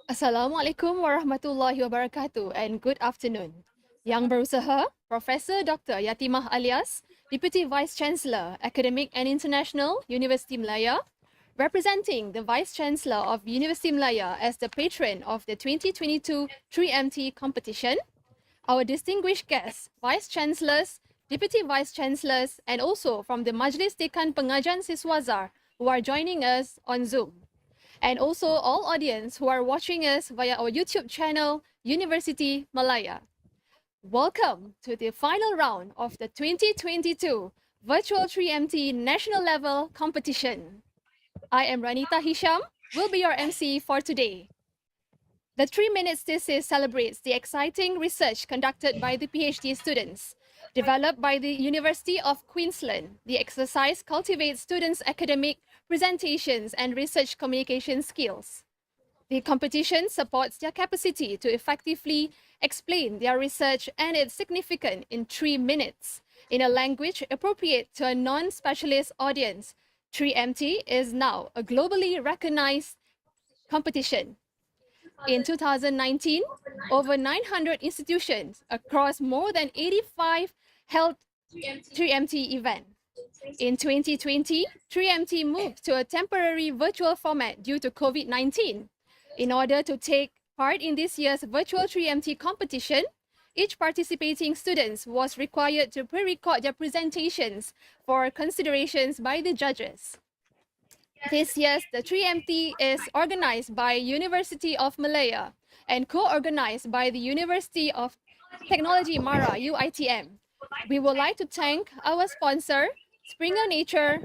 Assalamualaikum warahmatullahi wabarakatuh and good afternoon. Yang Berusaha, Profesor Dr. Yatimah Alias, Deputy Vice Chancellor, Academic and International, Universiti Malaya, representing the Vice Chancellor of Universiti Malaya as the patron of the 2022 3MT competition, our distinguished guests, Vice Chancellors, Deputy Vice Chancellors, and also from the Majlis Dekan Pengajian Siswazar who are joining us on Zoom, and also all audience who are watching us via our YouTube channel, Universiti Malaya. Welcome to the final round of the 2022 Virtual 3MT National Level Competition. I am Ranita Hisham, will be your MC for today. The 3 Minutes Thesis celebrates the exciting research conducted by the PhD students. Developed by the University of Queensland, the exercise cultivates students' academic, presentations, and research communication skills. The competition supports their capacity to effectively explain their research and its significance in 3 minutes in a language appropriate to a non-specialist audience. 3MT is now a globally recognized competition. In 2019, over 900 institutions across more than 85 held 3MT event. In 2020, 3MT moved to a temporary virtual format due to COVID-19. In order to take part in this year's virtual 3MT competition, each participating student was required to pre-record their presentations for considerations by the judges. This year's the 3MT is organized by University of Malaya and co-organized by the University of Technology Mara, UITM. We would like to thank our sponsor, Springer Nature,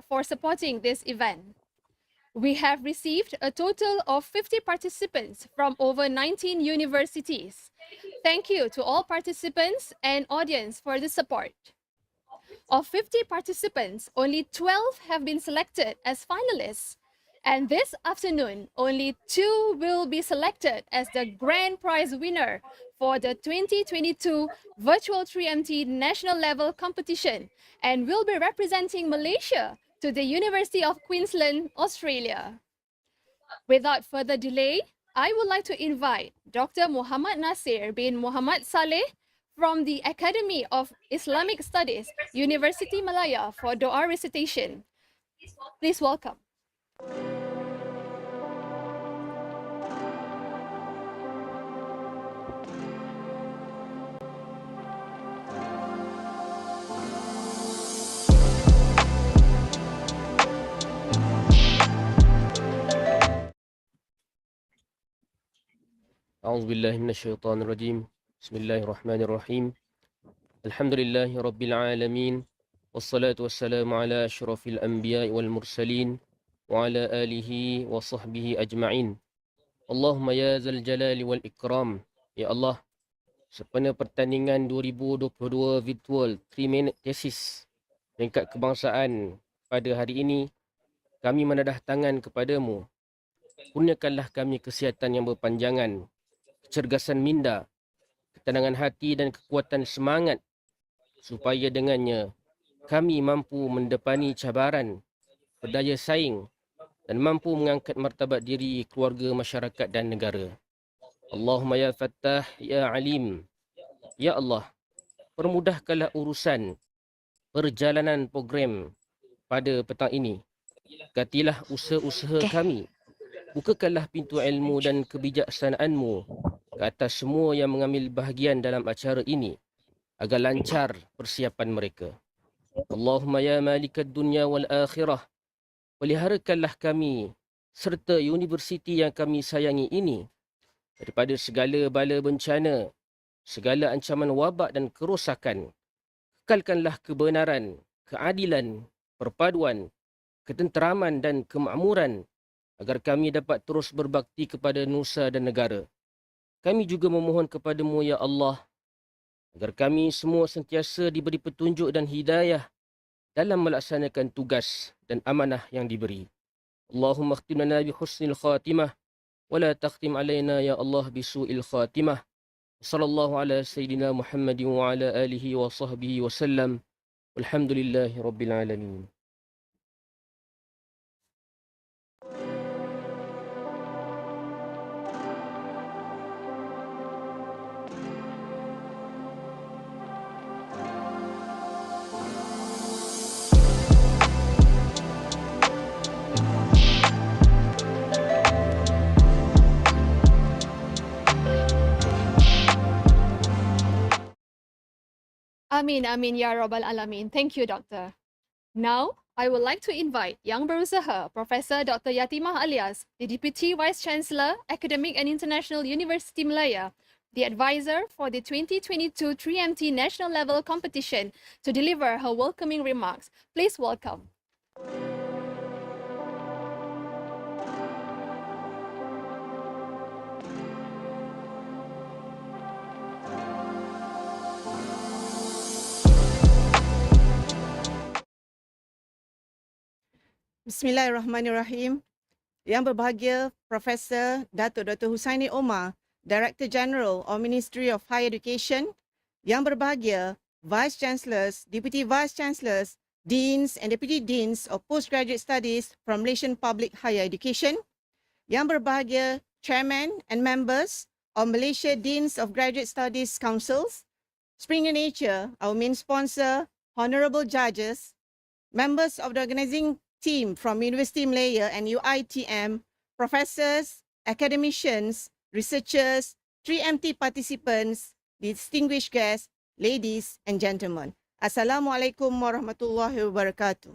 for supporting this event. We have received a total of 50 participants from over 19 universities. Thank you to all participants and audience for the support. Of 50 participants, only 12 have been selected as finalists. And this afternoon, only 2 will be selected as the grand prize winner for the 2022 Virtual 3MT National Level Competition and will be representing Malaysia to the University of Queensland, Australia. Without further delay, I would like to invite Dr. Muhammad Nasir bin Muhammad Saleh from the Academy of Islamic Studies, Universiti Malaya for Doa recitation. Please welcome. أعوذ بالله من الشيطان الرجيم بسم الله الرحمن الرحيم الحمد لله رب العالمين والصلاة والسلام على أشرف الأنبياء والمرسلين وعلى آله وصحبه أجمعين اللهم يا ذا الجلال والإكرام Ya Allah, sempena pertandingan 2022 Virtual 3 Minute Thesis peringkat kebangsaan pada hari ini, kami menadah tangan kepadamu. Kurniakanlah kami kesihatan yang berpanjangan, kecergasan minda, ketenangan hati dan kekuatan semangat supaya dengannya kami mampu mendepani cabaran, berdaya saing dan mampu mengangkat martabat diri, keluarga, masyarakat dan negara. Allahumma ya Fattah, ya Alim. Ya Allah, permudahkanlah urusan perjalanan program pada petang ini. Gatilah usaha-usaha kami. Bukakanlah pintu ilmu dan kebijaksanaan-Mu ke atas semua yang mengambil bahagian dalam acara ini agar lancar persiapan mereka. Allahumma ya malikad dunya wal akhirah, peliharakanlah kami serta universiti yang kami sayangi ini daripada segala bala bencana, segala ancaman wabak dan kerosakan. Kekalkanlah kebenaran, keadilan, perpaduan, ketenteraman dan kemakmuran agar kami dapat terus berbakti kepada nusa dan negara. Kami juga memohon kepadamu ya Allah agar kami semua sentiasa diberi petunjuk dan hidayah dalam melaksanakan tugas dan amanah yang diberi. Allahumma khtim lana bi husnil khatimah wa la takhtim alaina ya Allah bi su'il khatimah. Sallallahu ala sayyidina Muhammadin wa ala alihi wa sahbihi wa sallam. Walhamdulillahi rabbil alamin. Amin, Amin, Ya Rabbal Alamin. Thank you, Doctor. Now, I would like to invite Yang Berusaha, Professor Dr. Yatimah Alias, the Deputy Vice Chancellor, Academic and International University Malaya, the advisor for the 2022 3MT National Level Competition, to deliver her welcoming remarks. Please welcome. Bismillahirrahmanirrahim. Yang berbahagia Profesor Datuk Dr. Husaini Omar, Director General of Ministry of Higher Education. Yang berbahagia Vice Chancellors, Deputy Vice Chancellors, Deans and Deputy Deans of Postgraduate Studies from Malaysian Public Higher Education. Yang berbahagia Chairman and members of Malaysia Deans of Graduate Studies Councils, Springer Nature, our main sponsor, honorable judges, members of the organizing team from University Malaya and UITM, professors, academicians, researchers, 3MT participants, distinguished guests, ladies and gentlemen. Assalamualaikum warahmatullahi wabarakatuh.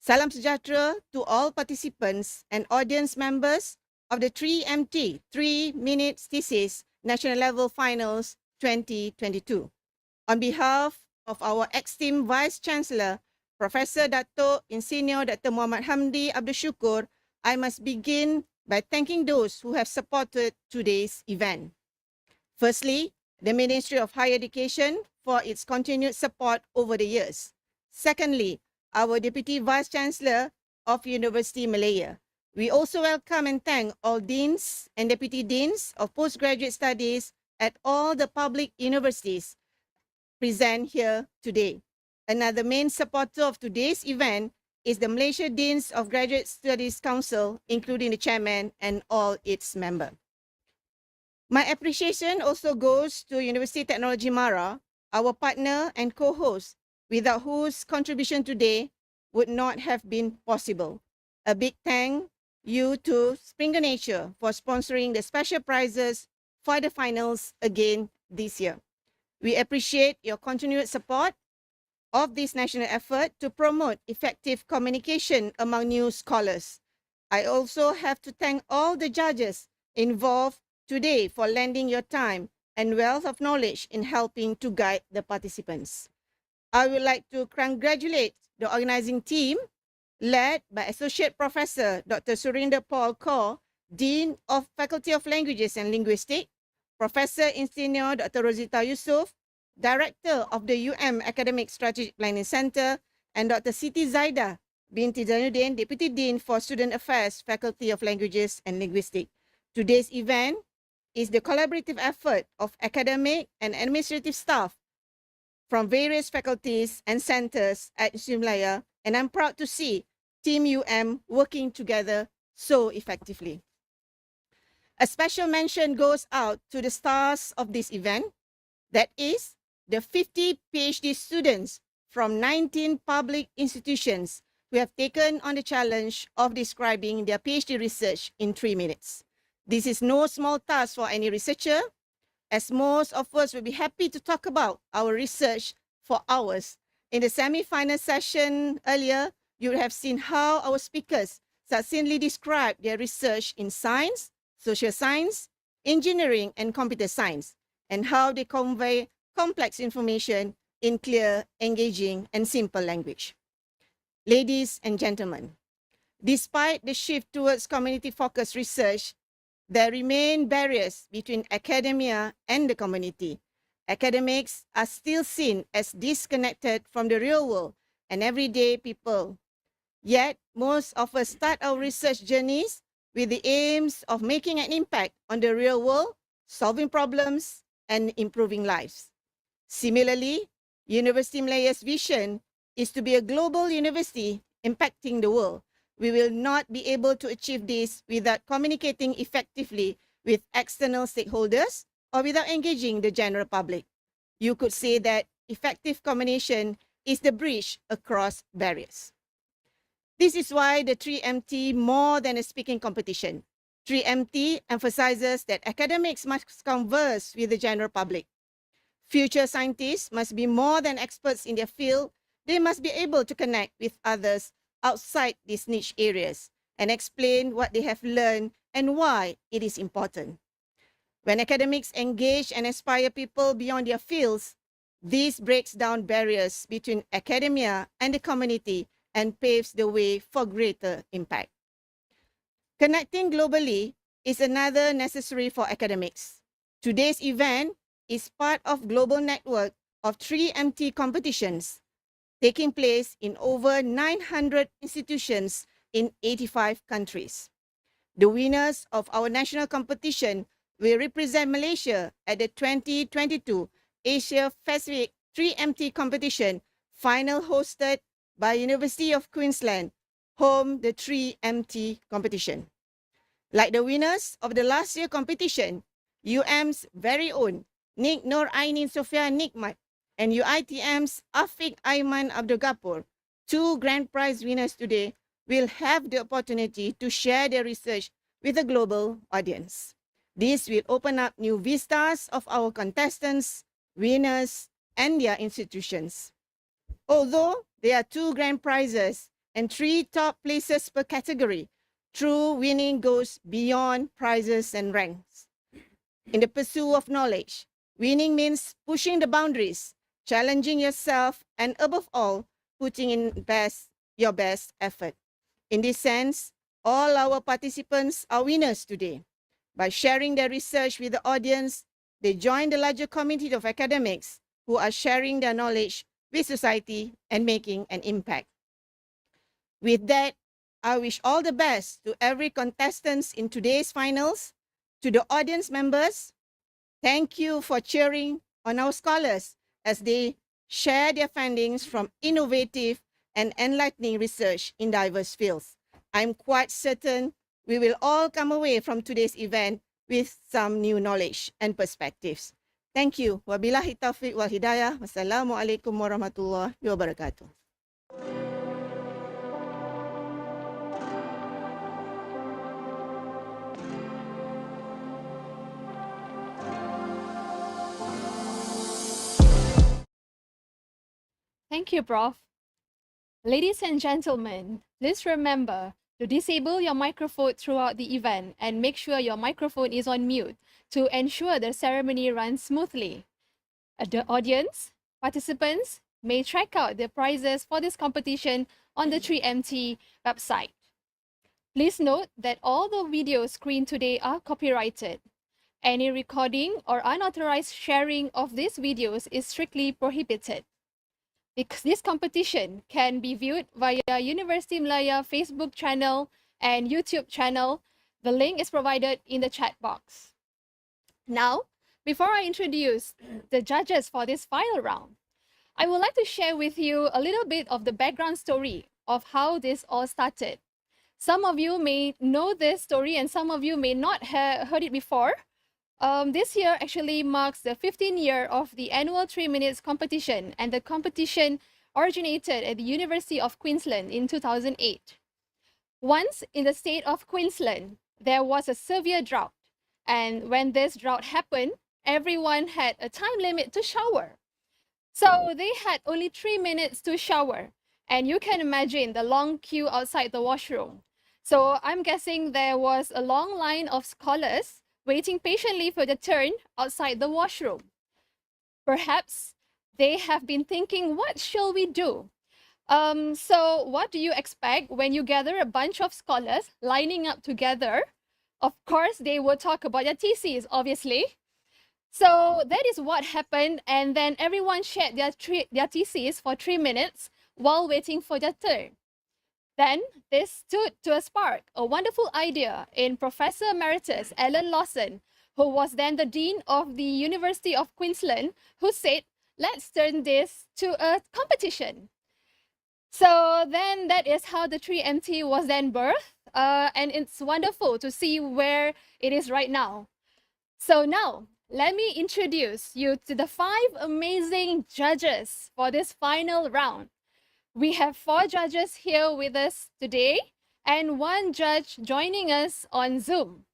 Salam sejahtera to all participants and audience members of the 3MT 3-Minute Thesis National Level Finals 2022. On behalf of our esteemed Vice Chancellor, Professor Dato' Insinyur Dr. Muhammad Hamdi Abdul Syukur, I must begin by thanking those who have supported today's event. Firstly, the Ministry of Higher Education for its continued support over the years. Secondly, our Deputy Vice Chancellor of University Malaya. We also welcome and thank all Deans and Deputy Deans of Postgraduate Studies at all the public universities present here today. Another main supporter of today's event is the Malaysia Deans of Graduate Studies Council, including the chairman and all its members. My appreciation also goes to University Technology Mara, our partner and co-host, without whose contribution today would not have been possible. A big thank you to Springer Nature for sponsoring the special prizes for the finals again this year. We appreciate your continued support of this national effort to promote effective communication among new scholars. I also have to thank all the judges involved today for lending your time and wealth of knowledge in helping to guide the participants. I would like to congratulate the organizing team led by Associate Professor Dr. Surinder Paul Kaur, Dean of Faculty of Languages and Linguistics, Professor Insinyur Dr. Rosita Yusof, Director of the Academic Strategic Planning Center, and Dr. Siti Zaida binti Zainuddin, Deputy Dean for Student Affairs, Faculty of Languages and Linguistics. Today's event is the collaborative effort of academic and administrative staff from various faculties and centers at UM Malaya, and I'm proud to see Team UM working together so effectively. A special mention goes out to the stars of this event, that is, the 50 PhD students from 19 public institutions who have taken on the challenge of describing their PhD research in 3 minutes. This is no small task for any researcher, as most of us will be happy to talk about our research for hours. In the semi-final session earlier, you would have seen how our speakers succinctly described their research in science, social science, engineering, and computer science, and how they convey complex information in clear, engaging, and simple language. Ladies and gentlemen, despite the shift towards community-focused research, there remain barriers between academia and the community. Academics are still seen as disconnected from the real world and everyday people. Yet, most of us start our research journeys with the aims of making an impact on the real world, solving problems, and improving lives. Similarly, University Malaya's vision is to be a global university impacting the world. We will not be able to achieve this without communicating effectively with external stakeholders or without engaging the general public. You could say that effective communication is the bridge across barriers. This is why the 3MT, more than a speaking competition, 3MT emphasizes that academics must converse with the general public. Future scientists must be more than experts in their field. They must be able to connect with others outside these niche areas and explain what they have learned and why it is important. When academics engage and inspire people beyond their fields, this breaks down barriers between academia and the community and paves the way for greater impact. Connecting globally is another necessary for academics. Today's event is part of global network of 3MT competitions taking place in over 900 institutions in 85 countries. The winners of our national competition will represent Malaysia at the 2022 Asia Pacific 3MT competition, final hosted by University of Queensland, home the 3MT competition. Like the winners of the last year competition, UM's very own Nik Nur Ainin Sofia Nikmat and UITM's Afiq Aiman Abdul Ghaffur, two grand prize winners today, will have the opportunity to share their research with a global audience. This will open up new vistas of our contestants, winners, and their institutions. Although there are 2 grand prizes and 3 top places per category, true winning goes beyond prizes and ranks. In the pursuit of knowledge, winning means pushing the boundaries, challenging yourself, and above all, putting in your best effort. In this sense, all our participants are winners today. By sharing their research with the audience, they join the larger community of academics who are sharing their knowledge with society and making an impact. With that, I wish all the best to every contestant in today's finals. To the audience members, thank you for cheering on our scholars as they share their findings from innovative and enlightening research in diverse fields. I'm quite certain we will all come away from today's event with some new knowledge and perspectives. Thank you. Wabillahi taufiq wal hidayah. Wassalamualaikum warahmatullahi wabarakatuh. Thank you, Prof. Ladies and gentlemen, please remember to disable your microphone throughout the event and make sure your microphone is on mute to ensure the ceremony runs smoothly. The audience, participants may check out the prizes for this competition on the 3MT website. Please note that all the videos screened today are copyrighted. Any recording or unauthorized sharing of these videos is strictly prohibited. This competition can be viewed via University Malaya Facebook channel and YouTube channel. The link is provided in the chat box. Now, before I introduce the judges for this final round, I would like to share with you a little bit of the background story of how this all started. Some of you may know this story and some of you may not have heard it before. This year actually marks the 15th year of the annual 3 minutes competition, and the competition originated at the University of Queensland in 2008. Once in the state of Queensland, there was a severe drought, and when this drought happened, everyone had a time limit to shower. So they had only 3 minutes to shower, and you can imagine the long queue outside the washroom. So I'm guessing there was a long line of scholars waiting patiently for the turn outside the washroom. Perhaps they have been thinking, what shall we do? So what do you expect when you gather a bunch of scholars lining up together? Of course, they will talk about their theses, obviously. So that is what happened, and then everyone shared their theses for 3 minutes while waiting for their turn. Then this stood to a spark, a wonderful idea in Professor Emeritus Alan Lawson, who was then the Dean of the University of Queensland, who said, let's turn this to a competition. So then that is how the 3MT was then birthed, and it's wonderful to see where it is right now. So now, let me introduce you to the 5 amazing judges for this final round. We have 4 judges here with us today and 1 judge joining us on Zoom.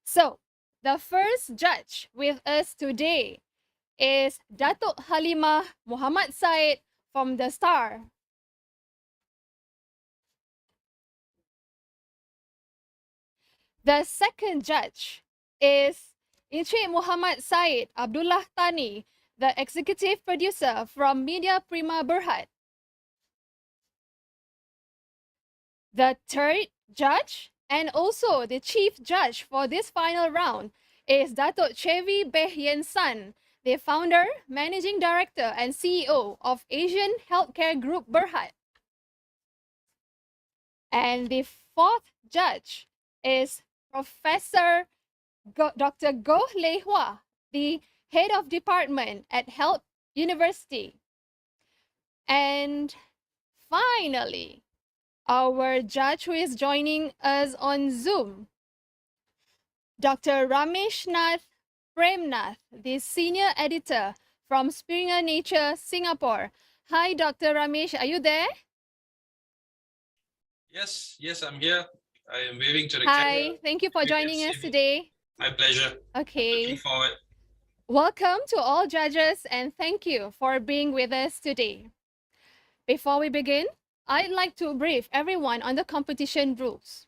So, the first judge with us today is Datuk Halimah Muhammad Said from The Star. The second judge is Encik Muhammad Said Abdullah Tani, the executive producer from Media Prima Berhad. The third judge and also the chief judge for this final round is Datuk Chevi Beh Yen San, the founder, managing director and CEO of Asian Healthcare Group Berhad. And the fourth judge is Professor Dr. Goh Lei Hua, the head of department at Health University. And finally, our judge who is joining us on Zoom, Dr. Ramesh Nath Premnath, the senior editor from Springer Nature, Singapore. Hi, Dr. Ramesh, are you there? Yes, I'm here. I am waving to the Hi, camera. thank you for You can joining us see me. today. My pleasure. Okay. Looking forward. Welcome to all judges and thank you for being with us today. Before we begin, I'd like to brief everyone on the competition rules.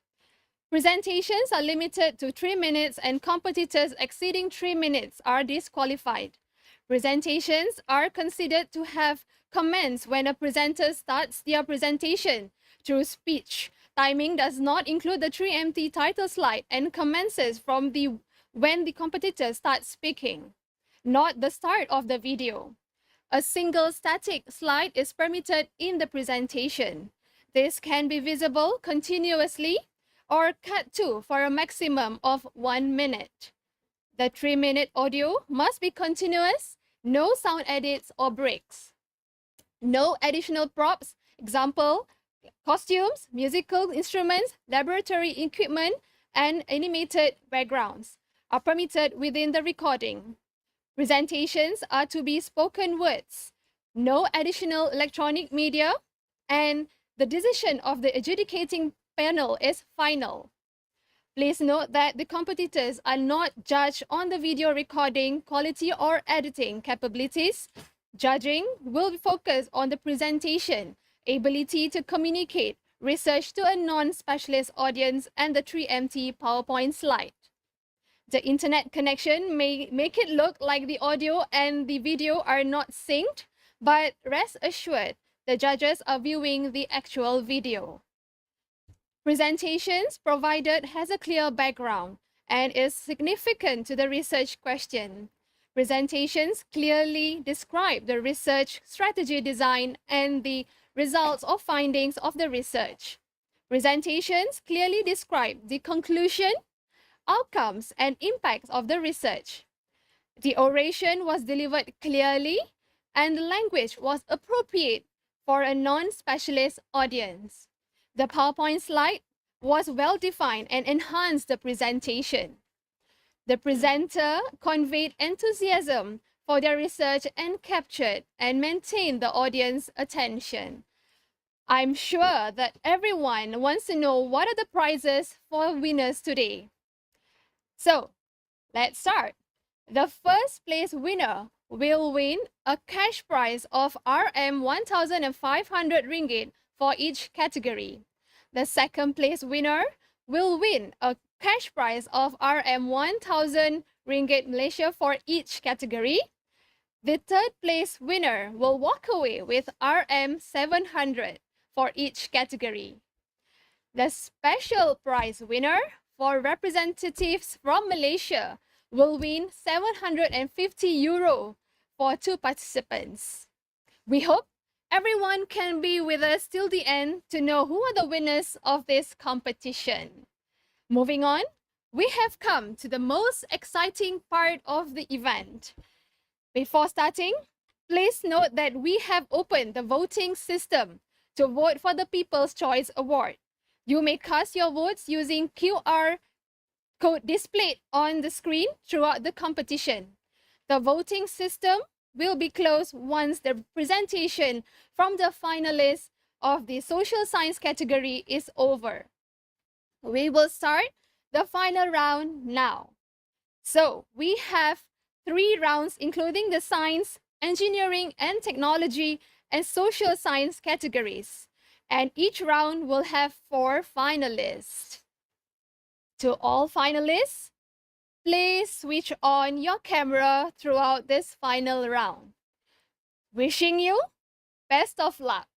Presentations are limited to 3 minutes and competitors exceeding 3 minutes are disqualified. Presentations are considered to have commenced when a presenter starts their presentation through speech. Timing does not include the 3MT title slide and commences from when the competitor starts speaking, not the start of the video. A single static slide is permitted in the presentation. This can be visible continuously or cut to for a maximum of 1 minute. The 3-minute audio must be continuous, no sound edits or breaks. No additional props, example, costumes, musical instruments, laboratory equipment, and animated backgrounds are permitted within the recording. Presentations are to be spoken words, no additional electronic media, and the decision of the adjudicating panel is final. Please note that the competitors are not judged on the video recording quality or editing capabilities. Judging will be focused on the presentation, ability to communicate, research to a non-specialist audience, and the 3MT PowerPoint slide. The internet connection may make it look like the audio and the video are not synced, but rest assured, the judges are viewing the actual video. Presentations provided has a clear background and is significant to the research question. Presentations clearly describe the research strategy design and the results or findings of the research. Presentations clearly describe the conclusion, outcomes, and impacts of the research. The oration was delivered clearly and the language was appropriate for a non-specialist audience. The PowerPoint slide was well defined and enhanced the presentation. The presenter conveyed enthusiasm for their research and captured and maintained the audience attention. I'm sure that everyone wants to know what are the prizes for winners today. So, let's start. The first place winner will win a cash prize of Rm 1,500 ringgit for each category. The second place winner will win a cash prize of Rm 1,000 ringgit Malaysia for each category. The third place winner will walk away with Rm 700 for each category. The special prize winner for representatives from Malaysia will win 750 euro for 2 participants. We hope everyone can be with us till the end to know who are the winners of this competition. Moving on, we have come to the most exciting part of the event. Before starting, please note that we have opened the voting system to vote for the People's Choice Award. You may cast your votes using QR code displayed on the screen throughout the competition. The voting system will be closed once the presentation from the finalists of the social science category is over. We will start the final round now. So we have 3 rounds, including the science, engineering, and technology and social science categories. And each round will have 4 finalists. To all finalists, please switch on your camera throughout this final round. Wishing you best of luck.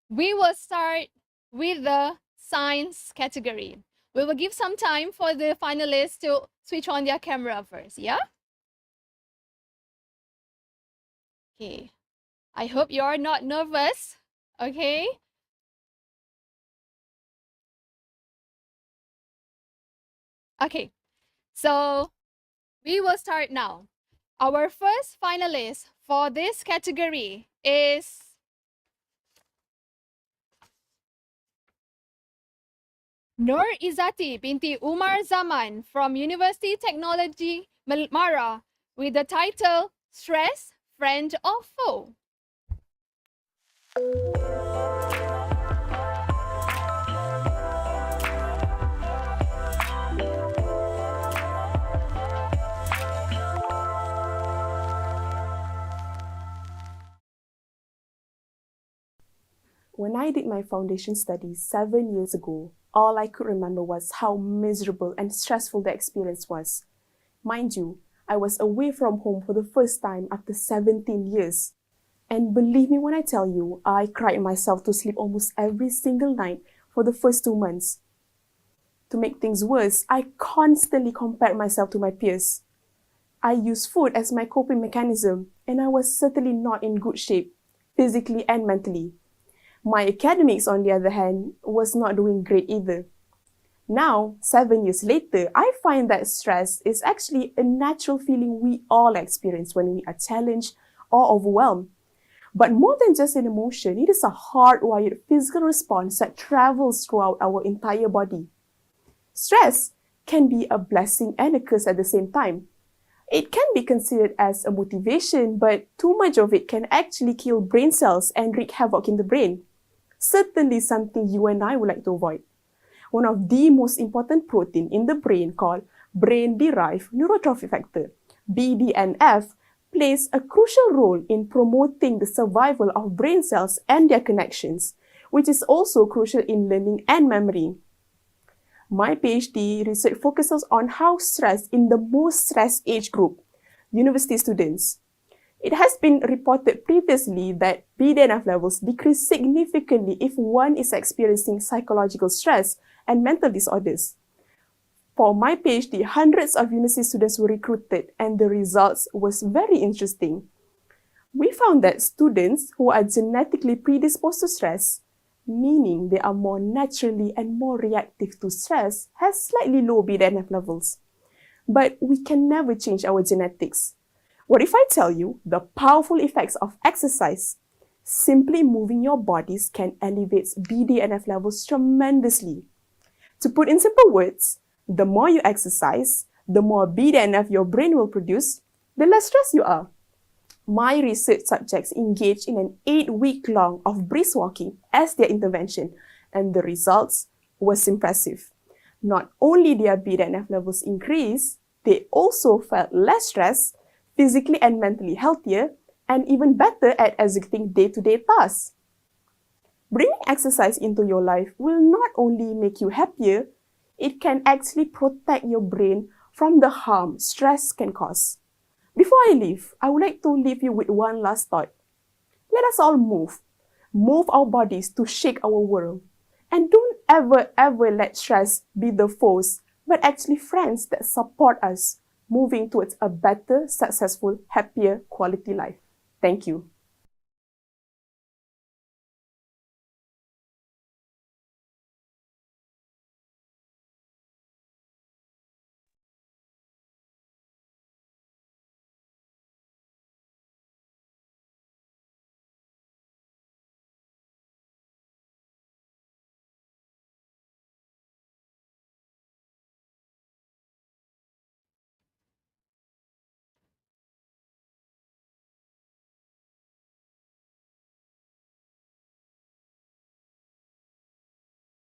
We will start with the science category. We will give some time for the finalists to switch on their camera first, yeah? Okay. I hope you are not nervous, okay? Okay, so we will start now. Our first finalist for this category is Nur Izzati binti Umar Zaman from University Technology Mara with the title Stress, Friend or Foe? When I did my foundation studies 7 years ago, all I could remember was how miserable and stressful the experience was. Mind you, I was away from home for the first time after 17 years. And believe me when I tell you, I cried myself to sleep almost every single night for the first 2 months. To make things worse, I constantly compared myself to my peers. I used food as my coping mechanism, and I was certainly not in good shape, physically and mentally. My academics, on the other hand, was not doing great either. Now, 7 years later, I find that stress is actually a natural feeling we all experience when we are challenged or overwhelmed. But more than just an emotion, it is a hardwired physical response that travels throughout our entire body. Stress can be a blessing and a curse at the same time. It can be considered as a motivation, but too much of it can actually kill brain cells and wreak havoc in the brain. Certainly something you and I would like to avoid. One of the most important protein in the brain called brain-derived neurotrophic factor, BDNF, plays a crucial role in promoting the survival of brain cells and their connections, which is also crucial in learning and memory. My PhD research focuses on how stress in the most stressed age group, university students. It has been reported previously that BDNF levels decrease significantly if one is experiencing psychological stress and mental disorders. For my PhD, hundreds of university students were recruited and the results was very interesting. We found that students who are genetically predisposed to stress, meaning they are more naturally and more reactive to stress, have slightly low BDNF levels. But we can never change our genetics. What if I tell you the powerful effects of exercise? Simply moving your bodies can elevate BDNF levels tremendously. To put in simple words, the more you exercise, the more BDNF your brain will produce, the less stressed you are. My research subjects engaged in an 8-week-long of brisk walking as their intervention, and the results was impressive. Not only their BDNF levels increased, they also felt less stressed, physically and mentally healthier, and even better at executing day-to-day tasks. Bringing exercise into your life will not only make you happier, it can actually protect your brain from the harm stress can cause. Before I leave, I would like to leave you with one last thought. Let us all move. Move our bodies to shake our world. And don't ever let stress be the foes, but actually friends that support us moving towards a better, successful, happier quality life. Thank you.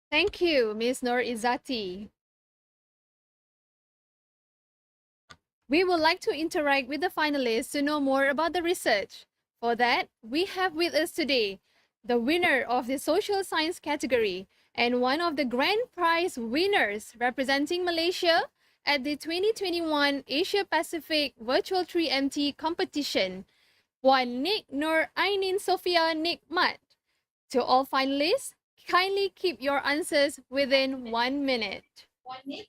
Thank you, Ms. Nur Izzati. We would like to interact with the finalists to know more about the research. For that, we have with us today the winner of the social science category and one of the grand prize winners representing Malaysia at the 2021 Asia Pacific Virtual 3MT competition, Puan Nik Nur Ainin Sofia Nikmat. To all finalists, kindly keep your answers within 1 minute.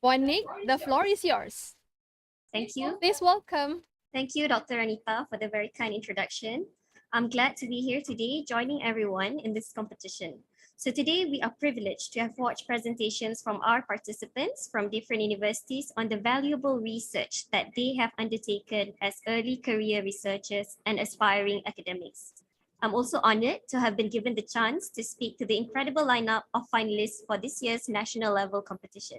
Puan Nik, the floor is yours. Thank you. Please welcome. Thank you, Dr. Anita, for the very kind introduction. I'm glad to be here today joining everyone in this competition. So today we are privileged to have watched presentations from our participants from different universities on the valuable research that they have undertaken as early career researchers and aspiring academics. I'm also honored to have been given the chance to speak to the incredible lineup of finalists for this year's national level competition.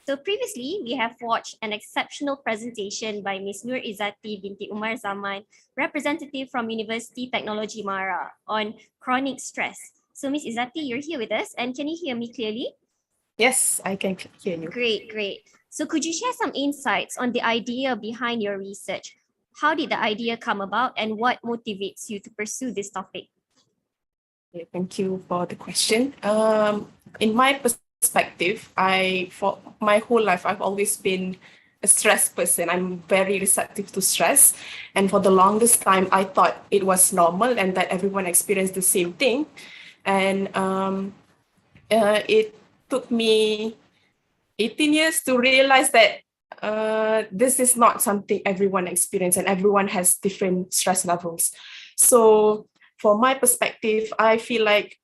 So previously, we have watched an exceptional presentation by Ms. Nur Izzati binti Umar Zaman, representative from University Technology Mara, on chronic stress. So Ms. Izzati, you're here with us, and can you hear me clearly? Yes, I can hear you. Great, great. So could you share some insights on the idea behind your research? How did the idea come about, and what motivates you to pursue this topic? Yeah, thank you for the question. In my perspective, for my whole life, I've always been a stressed person. I'm very receptive to stress. And for the longest time, I thought it was normal and that everyone experienced the same thing. And it took me 18 years to realize that this is not something everyone experiences and everyone has different stress levels. So for my perspective, I feel like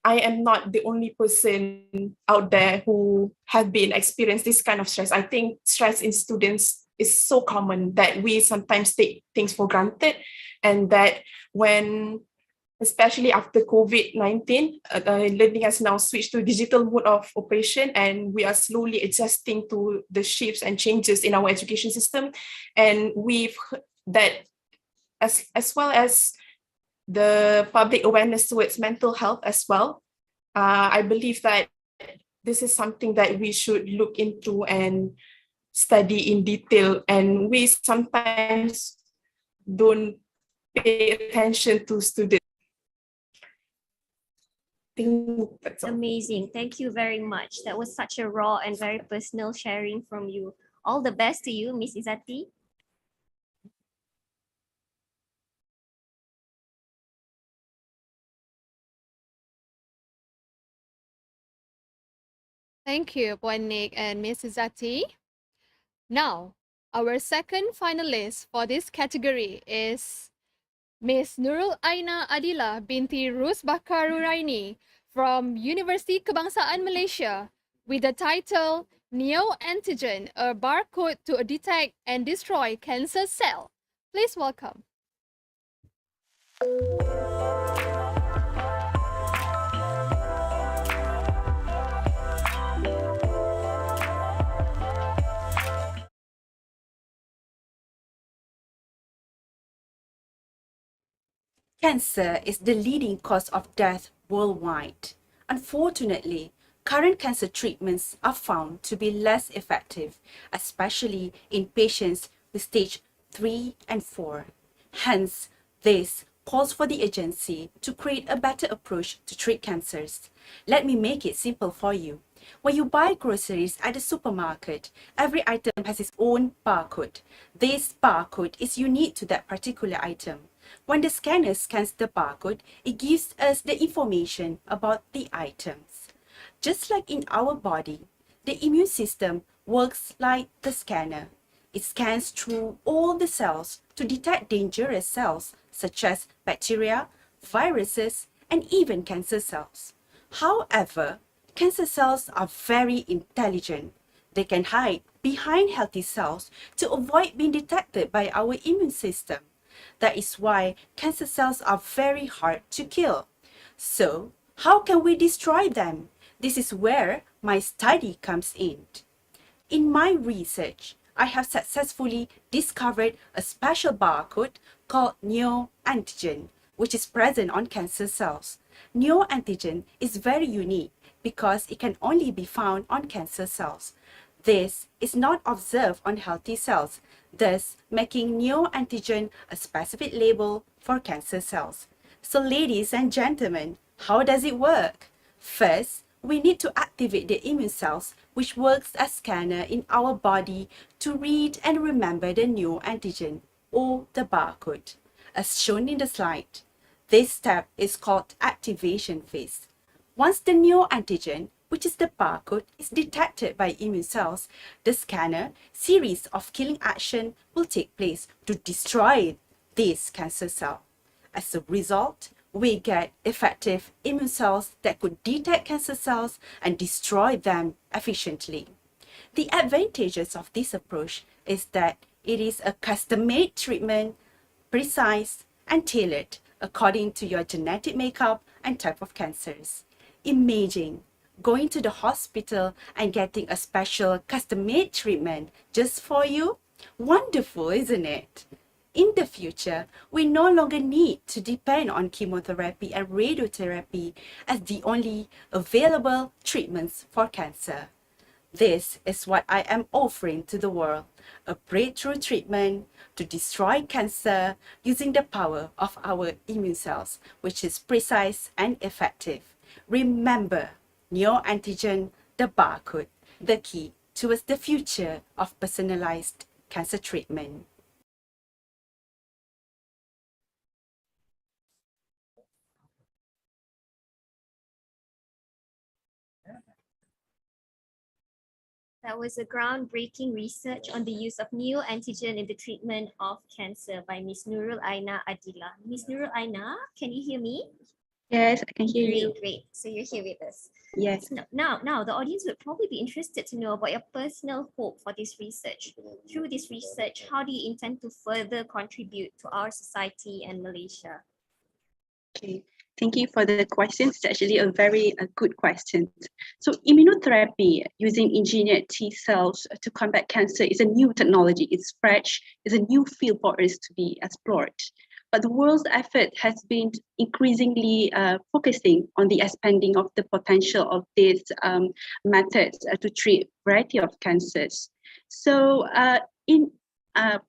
I am not the only person out there who have been experienced this kind of stress. I think stress in students is so common that we sometimes take things for granted, and that when, especially after COVID-19, learning has now switched to digital mode of operation, and we are slowly adjusting to the shifts and changes in our education system. And we've heard that as well as the public awareness towards mental health as well. I believe that this is something that we should look into and study in detail, and we sometimes don't pay attention to students. I think that's all. Amazing. Thank you very much. That was such a raw and very personal sharing from you. All the best to you, Ms. Izzati. Thank you, Puan Nik and Ms. Izzati. Now, our second finalist for this category is Ms. Nurul Aina Adila binti Rus Bakar Ruraini from University Kebangsaan Malaysia with the title Neoantigen, a barcode to detect and destroy cancer cell. Please welcome. Cancer is the leading cause of death worldwide. Unfortunately, current cancer treatments are found to be less effective, especially in patients with stage 3 and 4. Hence, this calls for the agency to create a better approach to treat cancers. Let me make it simple for you. When you buy groceries at the supermarket, every item has its own barcode. This barcode is unique to that particular item. When the scanner scans the barcode, it gives us the information about the items. Just like in our body, the immune system works like the scanner. It scans through all the cells to detect dangerous cells such as bacteria, viruses, and even cancer cells. However, cancer cells are very intelligent. They can hide behind healthy cells to avoid being detected by our immune system. That is why cancer cells are very hard to kill. So, how can we destroy them? This is where my study comes in. In my research, I have successfully discovered a special barcode called neoantigen, which is present on cancer cells. Neoantigen is very unique because it can only be found on cancer cells. This is not observed on healthy cells, thus making neoantigen a specific label for cancer cells. So ladies and gentlemen, how does it work? First, we need to activate the immune cells, which works as scanner in our body to read and remember the neoantigen or the barcode, as shown in the slide. This step is called activation phase. Once the neoantigen, which is the barcode, is detected by immune cells, the scanner series of killing action will take place to destroy this cancer cell. As a result, we get effective immune cells that could detect cancer cells and destroy them efficiently. The advantages of this approach is that it is a custom-made treatment, precise and tailored according to your genetic makeup and type of cancers. Imagine going to the hospital and getting a special custom-made treatment just for you. Wonderful, isn't it? In the future, we no longer need to depend on chemotherapy and radiotherapy as the only available treatments for cancer. This is what I am offering to the world, a breakthrough treatment to destroy cancer using the power of our immune cells, which is precise and effective. Remember, neoantigen, the barcode, the key towards the future of personalized cancer treatment. That was a groundbreaking research on the use of neoantigen in the treatment of cancer by Ms. Nurul Aina Adila. Ms. Nurul Aina, can you hear me? Yes, I can hear you. Great. So you're here with us. Yes. Now, the audience would probably be interested to know about your personal hope for this research. Through this research, how do you intend to further contribute to our society and Malaysia? Okay. Thank you for the question. It's actually a very good question. So immunotherapy using engineered T cells to combat cancer is a new technology. It's fresh. It's a new field for us to be explored. But the world's effort has been increasingly focusing on the expanding of the potential of these methods to treat a variety of cancers. So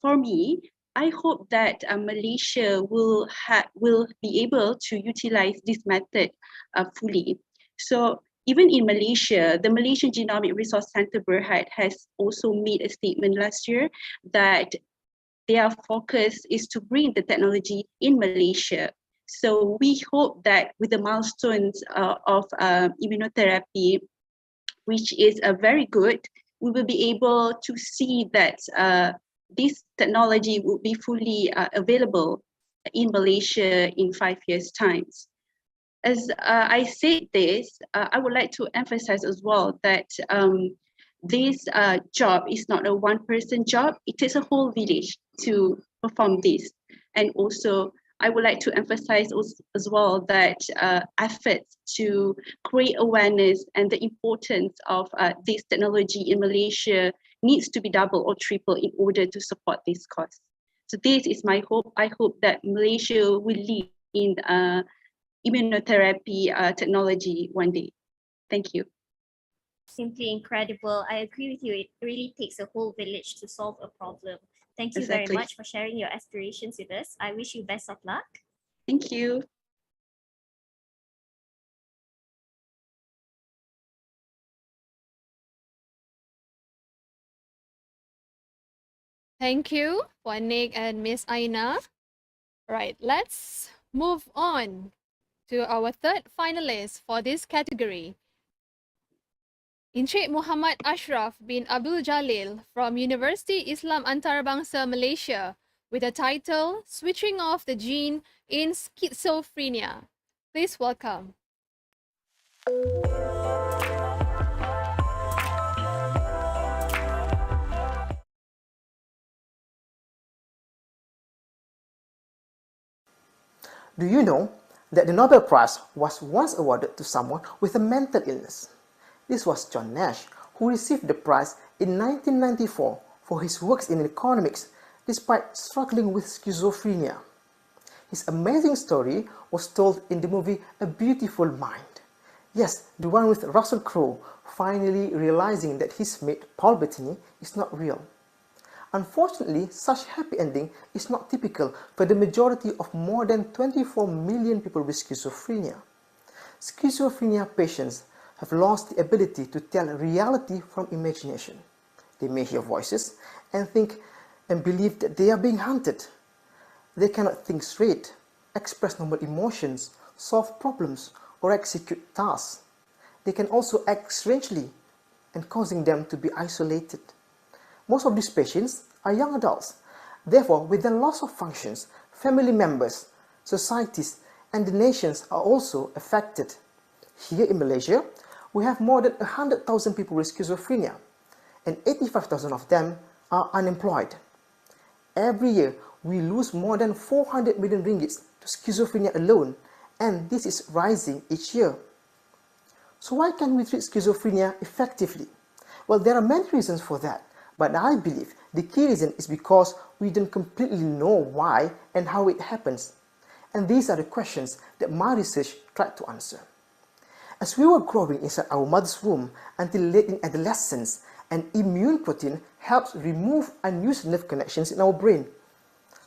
for me, I hope that Malaysia will be able to utilize this method fully. So even in Malaysia, the Malaysian Genomic Resource Centre Berhad has also made a statement last year that their focus is to bring the technology in Malaysia. So we hope that with the milestones of immunotherapy, which is very good, we will be able to see that this technology will be fully available in Malaysia in 5 years' time. As I said this, I would like to emphasize as well that this job is not a one-person job. It takes a whole village to perform this. And also, I would like to emphasize as well that efforts to create awareness and the importance of this technology in Malaysia needs to be double or triple in order to support this cause. So this is my hope. I hope that Malaysia will lead in immunotherapy technology one day. Thank you. Simply incredible. I agree with you. It really takes a whole village to solve a problem. Thank you very much for sharing your aspirations with us. I wish you best of luck. Thank you. Thank you, Puan Nik and Miss Aina. Right, let's move on to our third finalist for this category. Encik Muhammad Ashraf bin Abdul Jalil from University Islam Antarabangsa, Malaysia, with the title Switching Off the Gene in Schizophrenia. Please welcome. Do you know that the Nobel Prize was once awarded to someone with a mental illness? This was John Nash, who received the prize in 1994 for his works in economics despite struggling with schizophrenia. His amazing story was told in the movie A Beautiful Mind. Yes, the one with Russell Crowe finally realizing that his mate Paul Bettany is not real. Unfortunately, such happy ending is not typical for the majority of more than 24 million people with schizophrenia. Schizophrenia patients have lost the ability to tell reality from imagination. They may hear voices and think and believe that they are being hunted. They cannot think straight, express normal emotions, solve problems, or execute tasks. They can also act strangely and causing them to be isolated. Most of these patients are young adults. Therefore, with the loss of functions, family members, societies, and the nations are also affected. Here in Malaysia, we have more than 100,000 people with schizophrenia, and 85,000 of them are unemployed. Every year, we lose more than 400 million ringgit to schizophrenia alone, and this is rising each year. So why can't we treat schizophrenia effectively? Well, there are many reasons for that, but I believe the key reason is because we don't completely know why and how it happens. And these are the questions that my research tried to answer. As we were growing inside our mother's womb until late in adolescence, an immune protein helps remove unused nerve connections in our brain.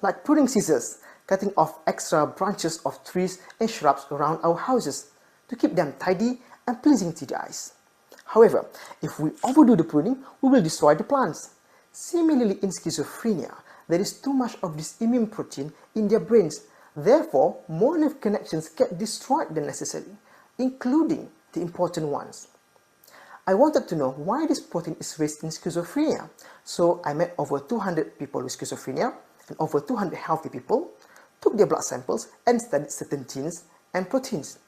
Like pruning scissors, cutting off extra branches of trees and shrubs around our houses to keep them tidy and pleasing to the eyes. However, if we overdo the pruning, we will destroy the plants. Similarly, in schizophrenia, there is too much of this immune protein in their brains. Therefore, more nerve connections get destroyed than necessary, including the important ones. I wanted to know why this protein is raised in schizophrenia. So I met over 200 people with schizophrenia and over 200 healthy people, took their blood samples and studied certain genes and proteins.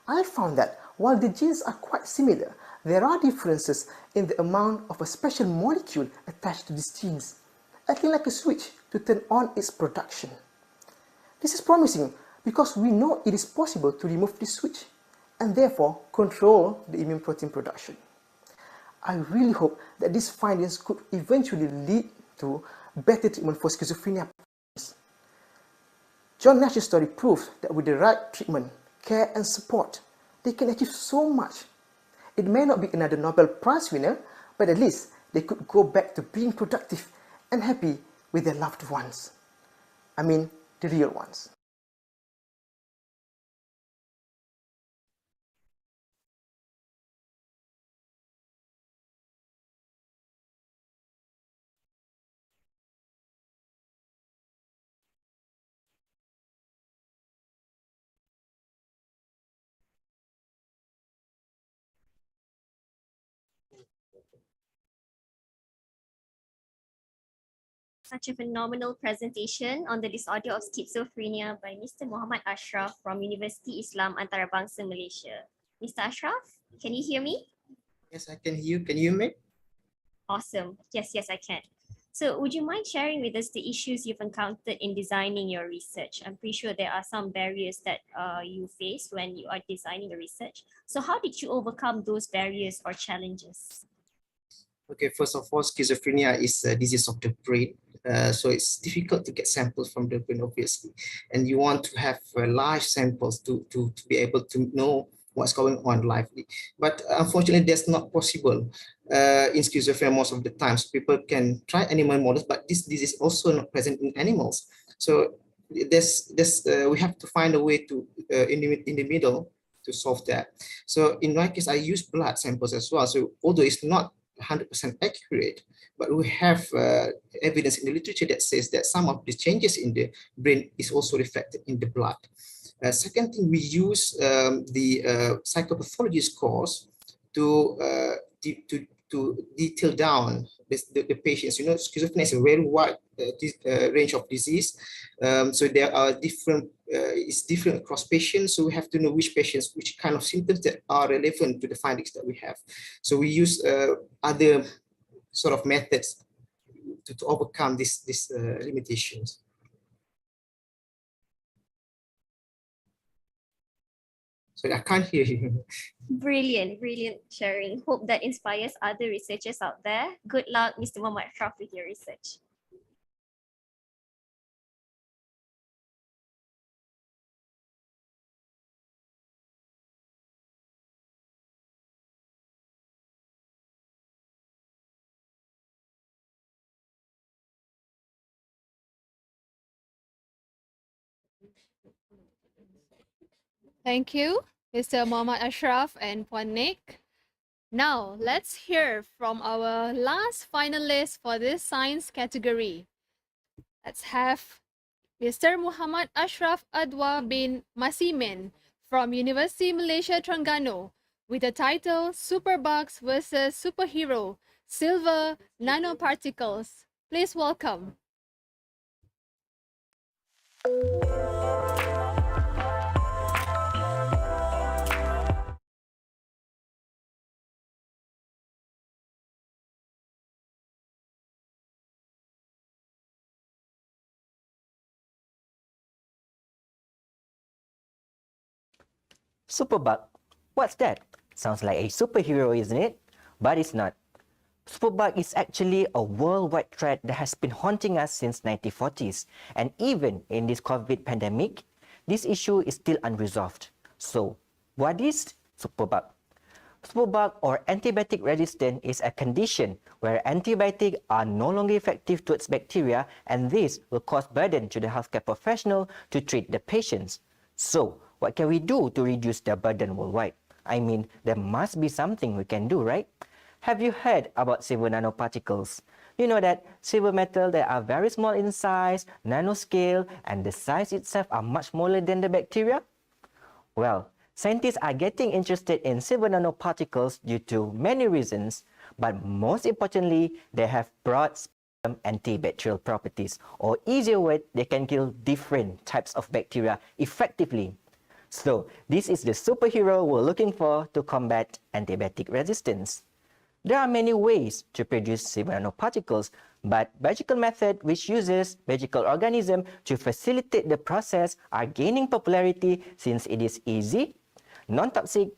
I found that while the genes are quite similar, there are differences in the amount of a special molecule attached to these genes, acting like a switch to turn on its production. This is promising because we know it is possible to remove this switch and therefore control the immune protein production. I really hope that these findings could eventually lead to better treatment for schizophrenia patients. John Nash's story proves that with the right treatment, care and support, they can achieve so much. It may not be another Nobel Prize winner, but at least they could go back to being productive and happy with their loved ones. I mean, the real ones. Such a phenomenal presentation on the disorder of schizophrenia by Mr. Muhammad Ashraf from University Islam Antarabangsa, Malaysia. Mr. Ashraf, can you hear me? Yes, I can hear you. Can you hear me? Awesome. Yes, I can. So would you mind sharing with us the issues you've encountered in designing your research? I'm pretty sure there are some barriers that you face when you are designing your research. So how did you overcome those barriers or challenges? Okay, first of all, schizophrenia is a disease of the brain. So it's difficult to get samples from the brain, obviously. And you want to have large samples to be able to know what's going on lively. But unfortunately, that's not possible in schizophrenia most of the time. So people can try animal models, but this disease is also not present in animals. So we have to find a way to in the middle to solve that. So in my case, I use blood samples as well. So although it's not 100% accurate, but we have evidence in the literature that says that some of the changes in the brain is also reflected in the blood. Second thing, we use the psychopathology scores to detail down the patients. You know, schizophrenia is a very wide range of disease. So there are different, it's different across patients. So we have to know which patients, which kind of symptoms that are relevant to the findings that we have. So we use other sort of methods to overcome these limitations. So I can't hear you. Brilliant sharing. Hope that inspires other researchers out there. Good luck, Mr. Muhammad Ashraf, with your research. Thank you, Mr. Muhammad Ashraf and Puan Nick. Now, let's hear from our last finalist for this science category. Let's have Mr. Muhammad Ashraf Adwa bin Masimin from University Malaysia Terengganu with the title Superbugs versus Superhero Silver Nanoparticles. Please welcome. Superbug? What's that? Sounds like a superhero, isn't it? But it's not. Superbug is actually a worldwide threat that has been haunting us since 1940s. And even in this COVID pandemic, this issue is still unresolved. So, what is superbug? Superbug or antibiotic resistance is a condition where antibiotics are no longer effective towards bacteria, and this will cause burden to the healthcare professional to treat the patients. So, what can we do to reduce the burden worldwide? I mean, there must be something we can do, right? Have you heard about silver nanoparticles? You know that silver metal that are very small in size, nanoscale, and the size itself are much smaller than the bacteria? Well, scientists are getting interested in silver nanoparticles due to many reasons, but most importantly, they have broad spectrum antibacterial properties, or easier word, they can kill different types of bacteria effectively. So, this is the superhero we're looking for to combat antibiotic resistance. There are many ways to produce silver nanoparticles, but biological method which uses biological organism to facilitate the process are gaining popularity since it is easy, non-toxic,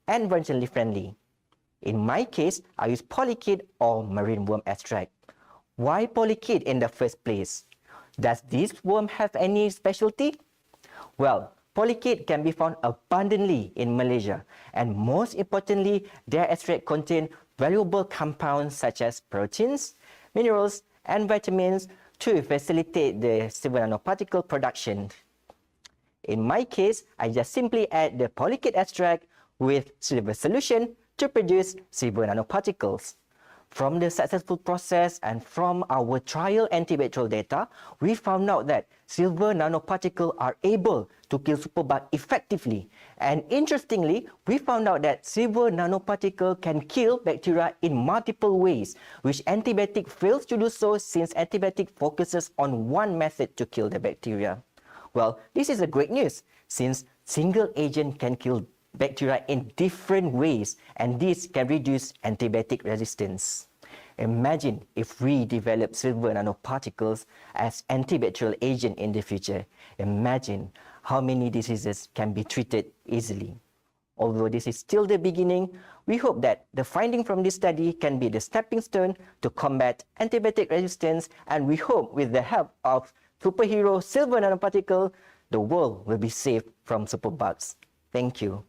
and environmentally friendly. In my case, I use polychaete or marine worm extract. Why polychaete in the first place? Does this worm have any specialty? Well, polychaete can be found abundantly in Malaysia, and most importantly, their extract contain valuable compounds such as proteins, minerals, and vitamins to facilitate the silver nanoparticle production. In my case, I just simply add the polychaete extract with silver solution to produce silver nanoparticles. From the successful process and from our trial antibacterial data, we found out that silver nanoparticles are able to kill superbug effectively. And interestingly, we found out that silver nanoparticle can kill bacteria in multiple ways, which antibiotic fails to do so since antibiotic focuses on one method to kill the bacteria. Well, this is a great news since single agent can kill bacteria in different ways, and this can reduce antibiotic resistance. Imagine if we develop silver nanoparticles as antibacterial agent in the future. Imagine how many diseases can be treated easily. Although this is still the beginning, we hope that the finding from this study can be the stepping stone to combat antibiotic resistance, and we hope with the help of superhero silver nanoparticle, the world will be saved from superbugs. Thank you.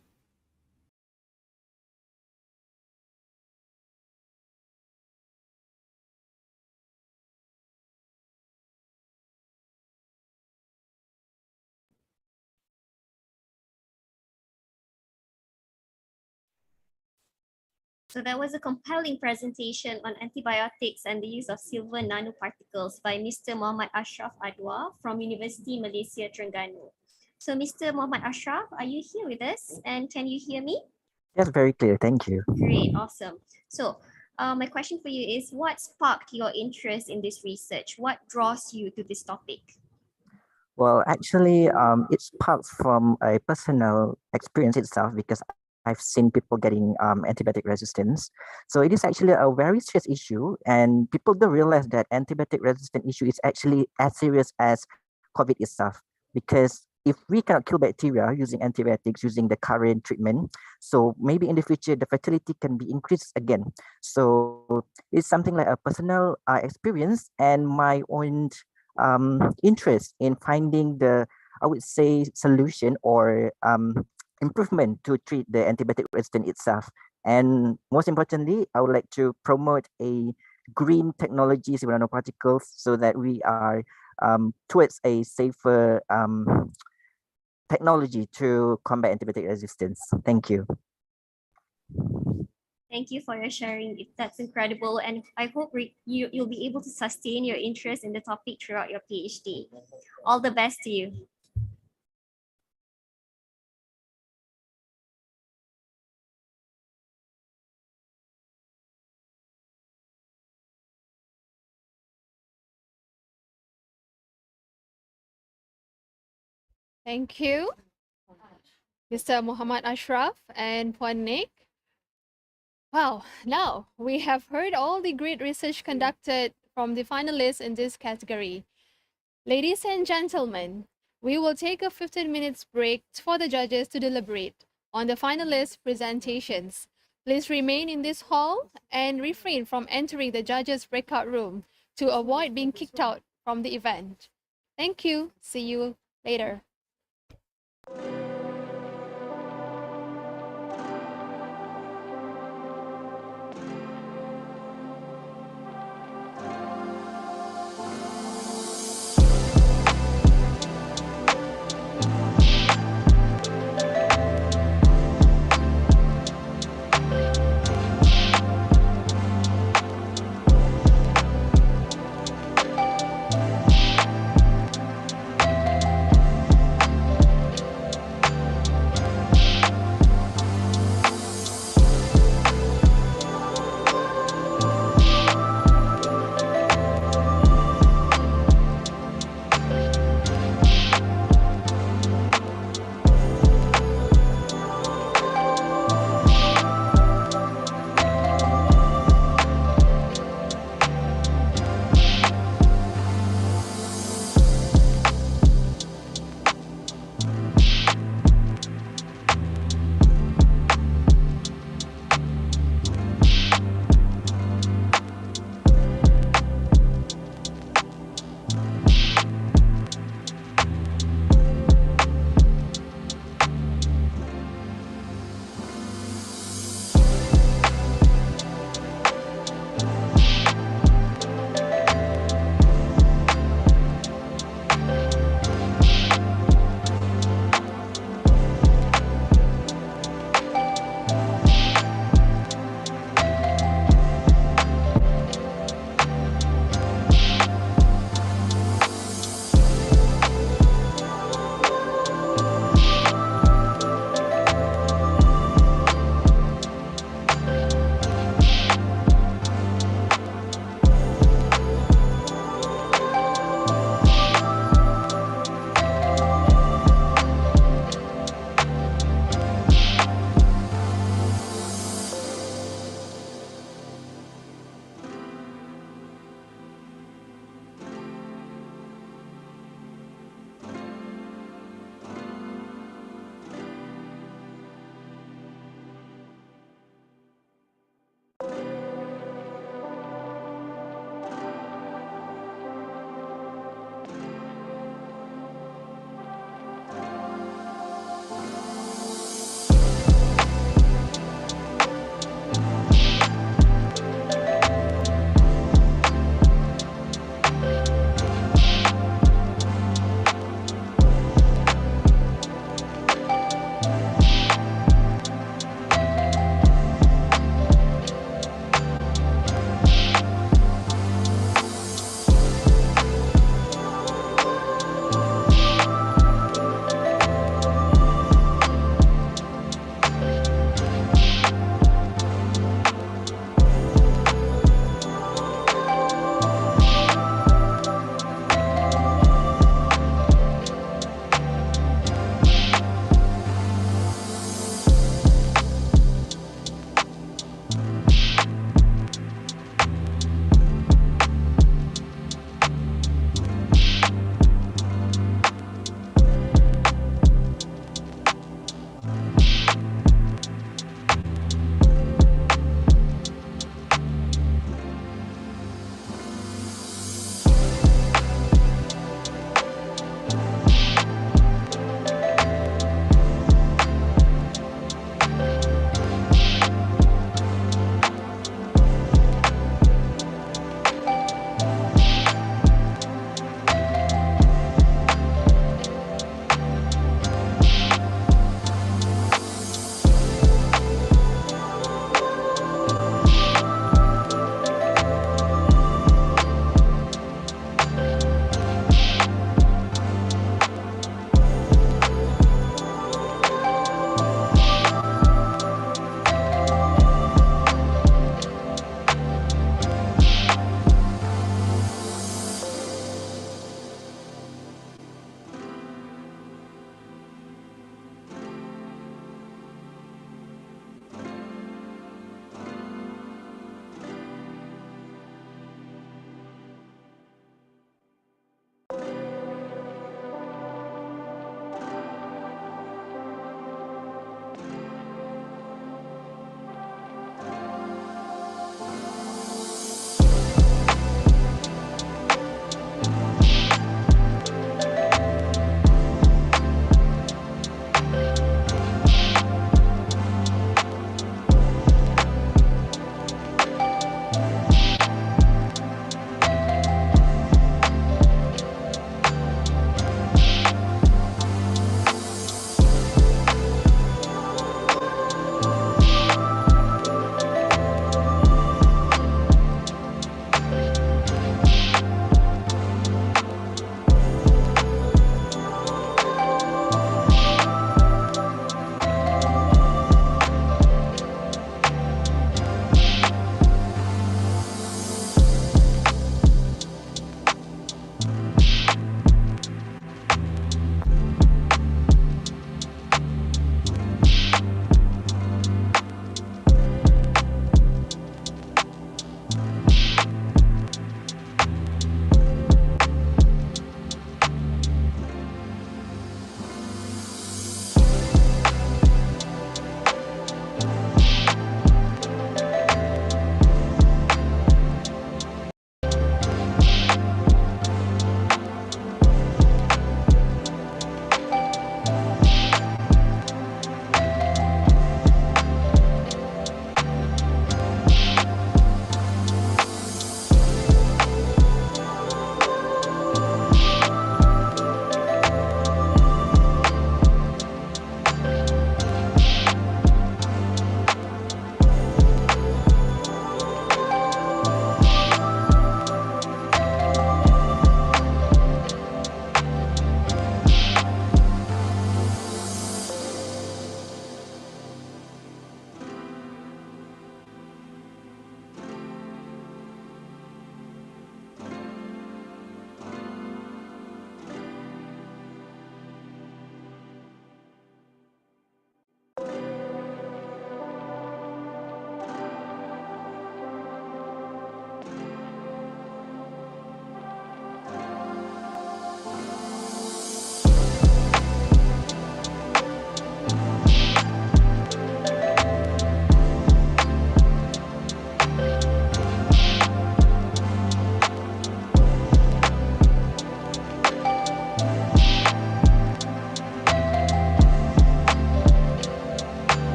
So that was a compelling presentation on antibiotics and the use of silver nanoparticles by Mr. Muhammad Ashraf Adwa from University Malaysia Terengganu. So Mr. Muhammad Ashraf, are you here with us? And can you hear me? Yes, very clear. Thank you. Great, awesome. So my question for you is, what sparked your interest in this research? What draws you to this topic? Well, actually, it sparks from a personal experience itself because I've seen people getting antibiotic resistance. So it is actually a very serious issue, and people don't realize that antibiotic resistant issue is actually as serious as COVID itself. Because if we cannot kill bacteria using antibiotics, using the current treatment, so maybe in the future the fertility can be increased again. So it's something like a personal experience and my own interest in finding the, I would say, solution or improvement to treat the antibiotic resistance itself. And most importantly, I would like to promote a green technology silver nanoparticles so that we are towards a safer technology to combat antibiotic resistance. Thank you. Thank you for your sharing. That's incredible. And I hope you'll be able to sustain your interest in the topic throughout your PhD. All the best to you. Thank you, Mr. Muhammad Ashraf and Puan Nick. Wow, now we have heard all the great research conducted from the finalists in this category. Ladies and gentlemen, we will take a 15 minutes break for the judges to deliberate on the finalist presentations. Please remain in this hall and refrain from entering the judges' breakout room to avoid being kicked out from the event. Thank you. See you later.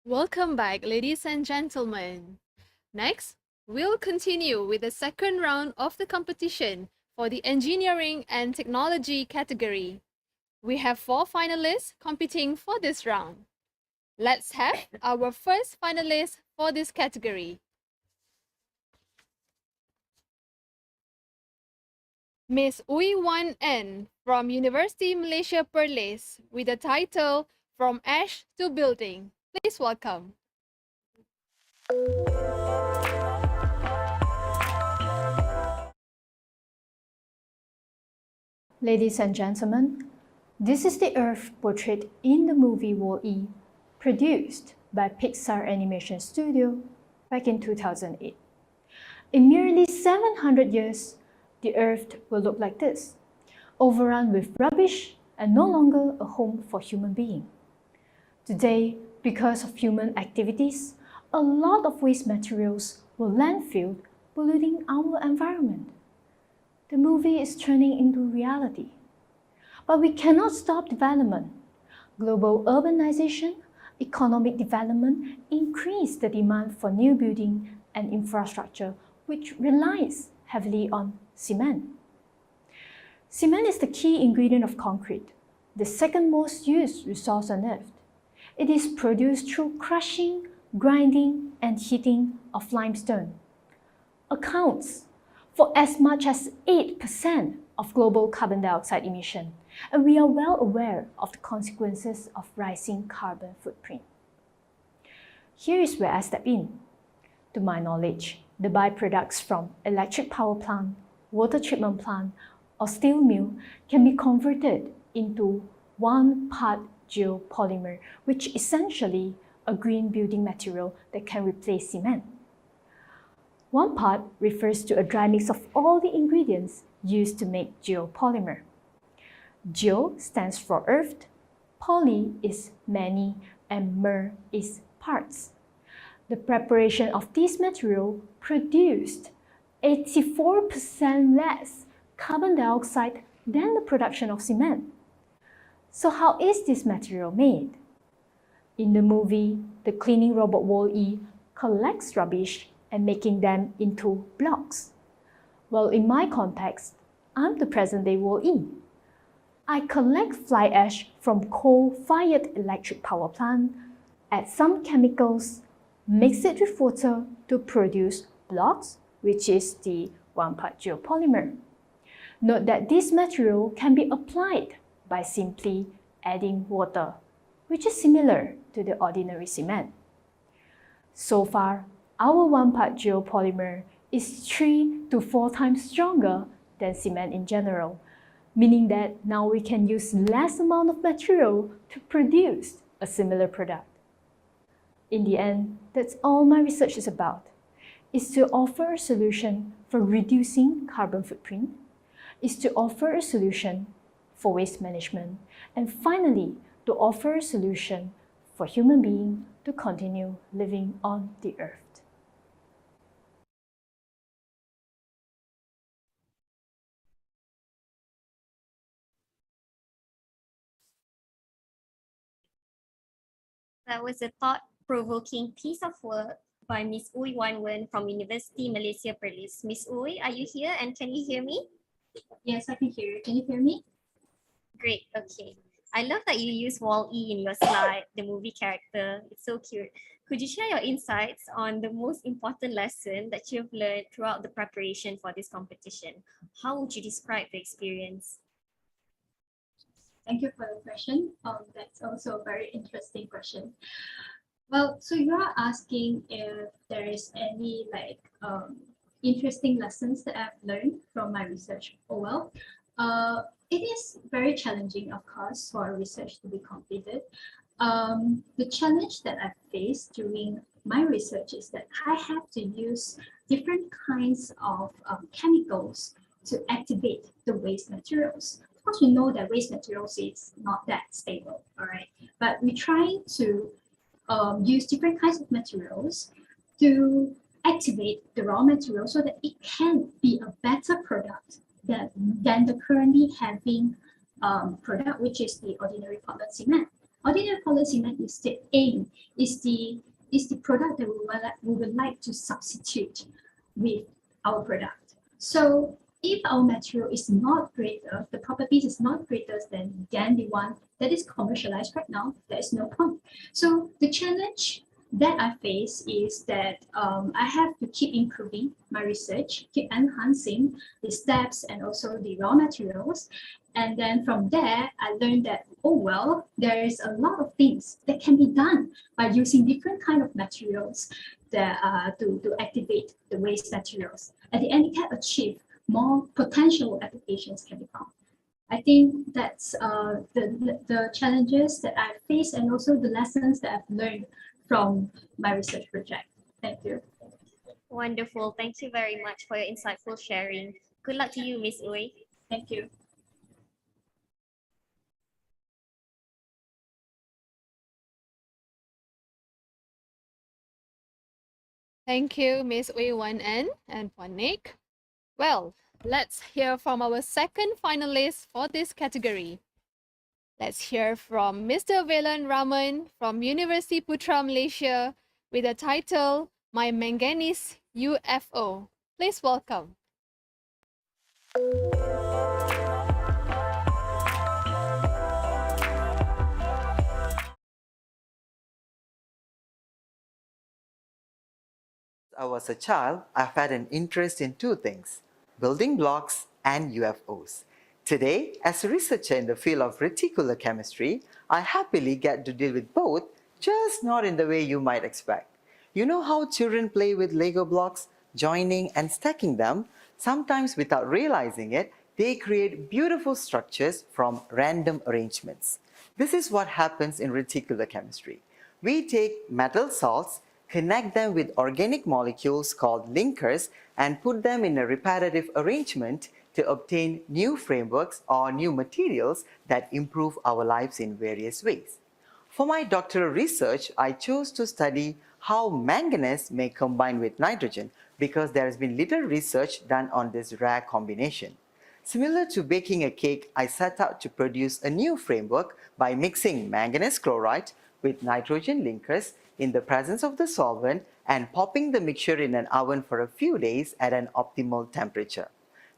Welcome back, ladies and gentlemen. Next, we'll continue with the second round of the competition for the engineering and technology category. We have 4 finalists competing for this round. Let's have our first finalist for this category. Miss Ui Wan N from University Malaysia Perlis with the title From Ash to Building. Please welcome. Ladies and gentlemen, this is the Earth portrayed in the movie Wall-E, produced by Pixar Animation Studio back in 2008. In merely 700 years, the Earth will look like this, overrun with rubbish and no longer a home for human beings. Today, because of human activities, a lot of waste materials will landfill, polluting our environment. The movie is turning into reality. But we cannot stop development. Global urbanization, economic development increase the demand for new building and infrastructure, which relies heavily on cement. Cement is the key ingredient of concrete, the second most used resource on Earth. It is produced through crushing, grinding, and heating of limestone. Accounts for as much as 8% of global carbon dioxide emission, and we are well aware of the consequences of rising carbon footprint. Here is where I step in. To my knowledge, the byproducts from electric power plant, water treatment plant, or steel mill can be converted into 1 part geopolymer, which is essentially a green building material that can replace cement. 1 part refers to a dry mix of all the ingredients used to make geopolymer. Geo stands for earth, poly is many, and mer is parts. The preparation of this material produced 84% less carbon dioxide than the production of cement. So how is this material made? In the movie, the cleaning robot Wall-E collects rubbish and making them into blocks. Well, in my context, I'm the present-day Wall-E. I collect fly ash from coal-fired electric power plant, add some chemicals, mix it with water to produce blocks, which is the 1 part geopolymer. Note that this material can be applied by simply adding water, which is similar to the ordinary cement. So far, our 1 part geopolymer is 3 to 4 times stronger than cement in general, meaning that now we can use less amount of material to produce a similar product. In the end, that's all my research is about, is to offer a solution for reducing carbon footprint, is to offer a solution for waste management, and finally, to offer a solution for human beings to continue living on the earth. That was a thought-provoking piece of work by Miss Ui Wan Wen from University Malaysia Perlis. Miss Ui, are you here and can you hear me? Yes, I can hear you. Can you hear me? Great, okay. I love that you use Wall-E in your slide, the movie character. It's so cute. Could you share your insights on the most important lesson that you've learned throughout the preparation for this competition? How would you describe the experience? Thank you for the question. That's also a very interesting question. Well, so you are asking if there is any interesting lessons that I've learned from my research. Oh well, it is very challenging, of course, for research to be completed. The challenge that I've faced during my research is that I have to use different kinds of chemicals to activate the waste materials. Of course, we know that waste materials is not that stable, all right? But we try to use different kinds of materials to activate the raw material so that it can be a better product than the currently having product, which is the ordinary Portland cement. Ordinary polycement is the aim, is the product that we would like to substitute with our product. So if our material is not greater, the properties is not greater than the one that is commercialized right now, there is no point. So the challenge that I face is that I have to keep improving my research, keep enhancing the steps and also the raw materials. And then from there, I learned that, oh, well, there is a lot of things that can be done by using different kind of materials that, to activate the waste materials. At the end, it can achieve more potential applications can be found. I think that's the challenges that I face and also the lessons that I've learned from my research project. Thank you. Wonderful. Thank you very much for your insightful sharing. Good luck to you, Ms. Uy. Thank you. Thank you, Ms. Uy Wan En and Puan Nick. Well, let's hear from our second finalist for this category. Let's hear from Mr. Velan Raman from University Putra Malaysia with the title My Manganese UFO. Please welcome. I was a child, I've had an interest in two things, building blocks and UFOs. Today, as a researcher in the field of reticular chemistry, I happily get to deal with both, just not in the way you might expect. You know how children play with Lego blocks, joining and stacking them? Sometimes without realizing it, they create beautiful structures from random arrangements. This is what happens in reticular chemistry. We take metal salts, connect them with organic molecules called linkers, and put them in a repetitive arrangement to obtain new frameworks or new materials that improve our lives in various ways. For my doctoral research, I chose to study how manganese may combine with nitrogen because there has been little research done on this rare combination. Similar to baking a cake, I set out to produce a new framework by mixing manganese chloride with nitrogen linkers in the presence of the solvent and popping the mixture in an oven for a few days at an optimal temperature.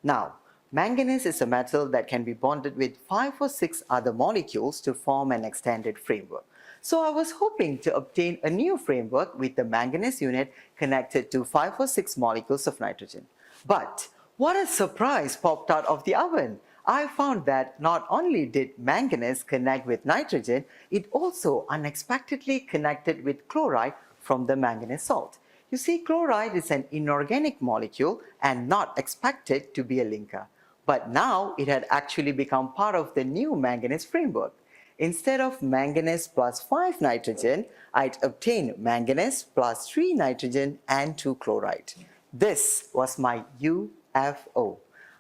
Now, manganese is a metal that can be bonded with 5 or 6 other molecules to form an extended framework. So I was hoping to obtain a new framework with the manganese unit connected to 5 or 6 molecules of nitrogen. But what a surprise popped out of the oven! I found that not only did manganese connect with nitrogen, it also unexpectedly connected with chloride from the manganese salt. You see, chloride is an inorganic molecule and not expected to be a linker. But now it had actually become part of the new manganese framework. Instead of manganese plus 5 nitrogen, I'd obtained manganese plus 3 nitrogen and 2 chloride. This was my UFO.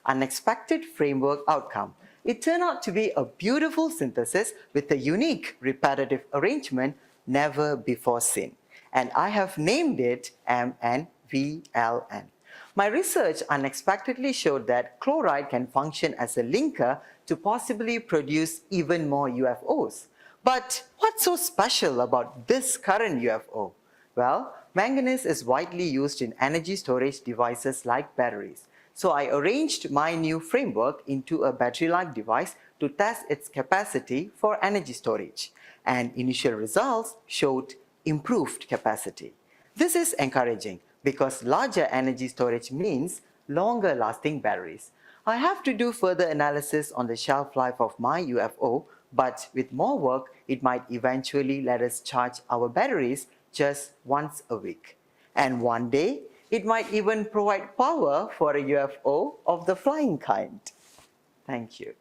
Unexpected framework outcome. It turned out to be a beautiful synthesis with a unique repetitive arrangement never before seen. And I have named it MnVLN. My research unexpectedly showed that chloride can function as a linker to possibly produce even more UFOs. But what's so special about this current UFO? Well, manganese is widely used in energy storage devices like batteries. So I arranged my new framework into a battery-like device to test its capacity for energy storage. And initial results showed improved capacity. This is encouraging because larger energy storage means longer lasting batteries. I have to do further analysis on the shelf life of my UFO, but with more work, it might eventually let us charge our batteries just once a week. And one day, it might even provide power for a UFO of the flying kind. Thank you.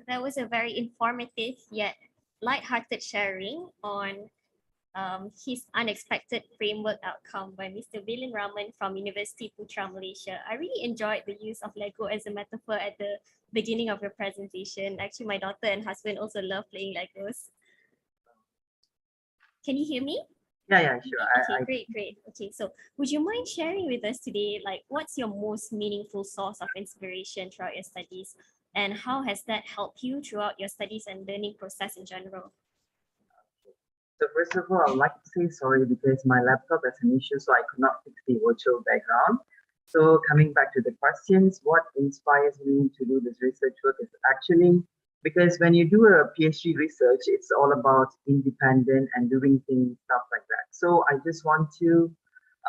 That was a very informative yet light-hearted sharing on his unexpected framework outcome by Mr. Velan Raman from University Putra Malaysia. I really enjoyed the use of Lego as a metaphor at the beginning of your presentation. Actually, my daughter and husband also love playing Legos. Can you hear me? Yeah, sure. Okay, great. Okay, so would you mind sharing with us today, like, what's your most meaningful source of inspiration throughout your studies, and how has that helped you throughout your studies and learning process in general? So first of all, I'd like to say sorry because my laptop has an issue, so I could not fix the virtual background. So coming back to the questions, what inspires me to do this research work is actually because when you do a PhD research, it's all about independent and doing things, stuff like that. So I just want to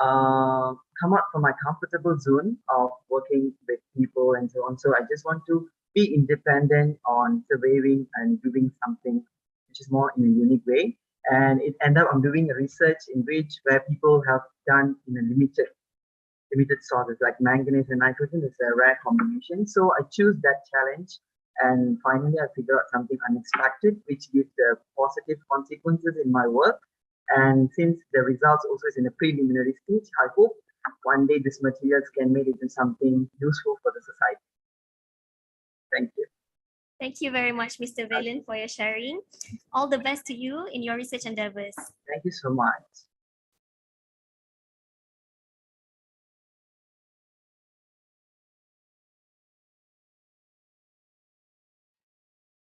come out from my comfortable zone of working with people and so on. So I just want to be independent on surveying and doing something which is more in a unique way. And it ended up I'm doing a research in which where people have done in a limited sources like manganese and nitrogen is a rare combination. So I choose that challenge, and finally I figured out something unexpected which gives the positive consequences in my work. And since the results also is in a preliminary stage, I hope one day these materials can make it into something useful for the society. Thank you. Thank you very much, Mr. Valen, for your sharing. All the best to you in your research endeavors. Thank you so much.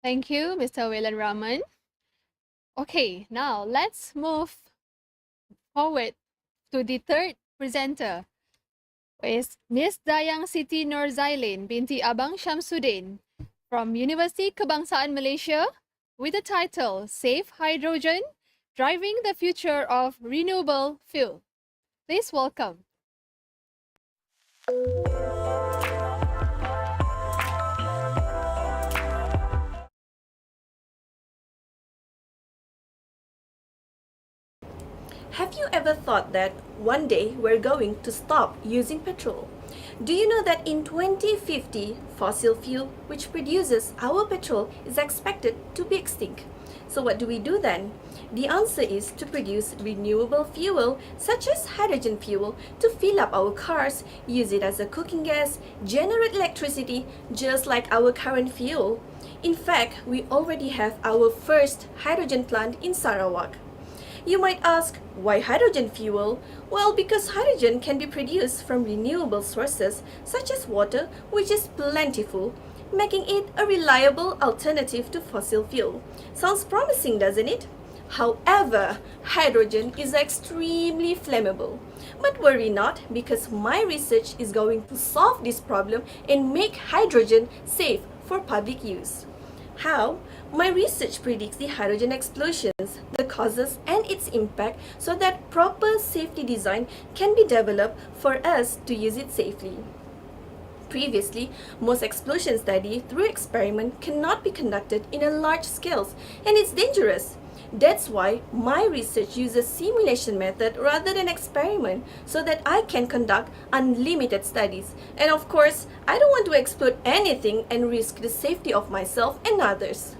Thank you, Mr. Wayland Raman. Okay, now let's move forward to the third presenter, is Miss Dayang Siti Nurzailin binti Abang Shamsuddin from University Kebangsaan Malaysia with the title Safe Hydrogen, Driving the Future of Renewable Fuel. Please welcome. Have you ever thought that one day we're going to stop using petrol? Do you know that in 2050, fossil fuel, which produces our petrol, is expected to be extinct? So what do we do then? The answer is to produce renewable fuel, such as hydrogen fuel, to fill up our cars, use it as a cooking gas, generate electricity, just like our current fuel. In fact, we already have our first hydrogen plant in Sarawak. You might ask, why hydrogen fuel? Well, because hydrogen can be produced from renewable sources such as water, which is plentiful, making it a reliable alternative to fossil fuel. Sounds promising, doesn't it? However, hydrogen is extremely flammable. But worry not, because my research is going to solve this problem and make hydrogen safe for public use. How? My research predicts the hydrogen explosions, the causes and its impact, so that proper safety design can be developed for us to use it safely. Previously, most explosion study through experiment cannot be conducted in a large scale, and it's dangerous. That's why my research uses simulation method rather than experiment, so that I can conduct unlimited studies. And of course, I don't want to explode anything and risk the safety of myself and others.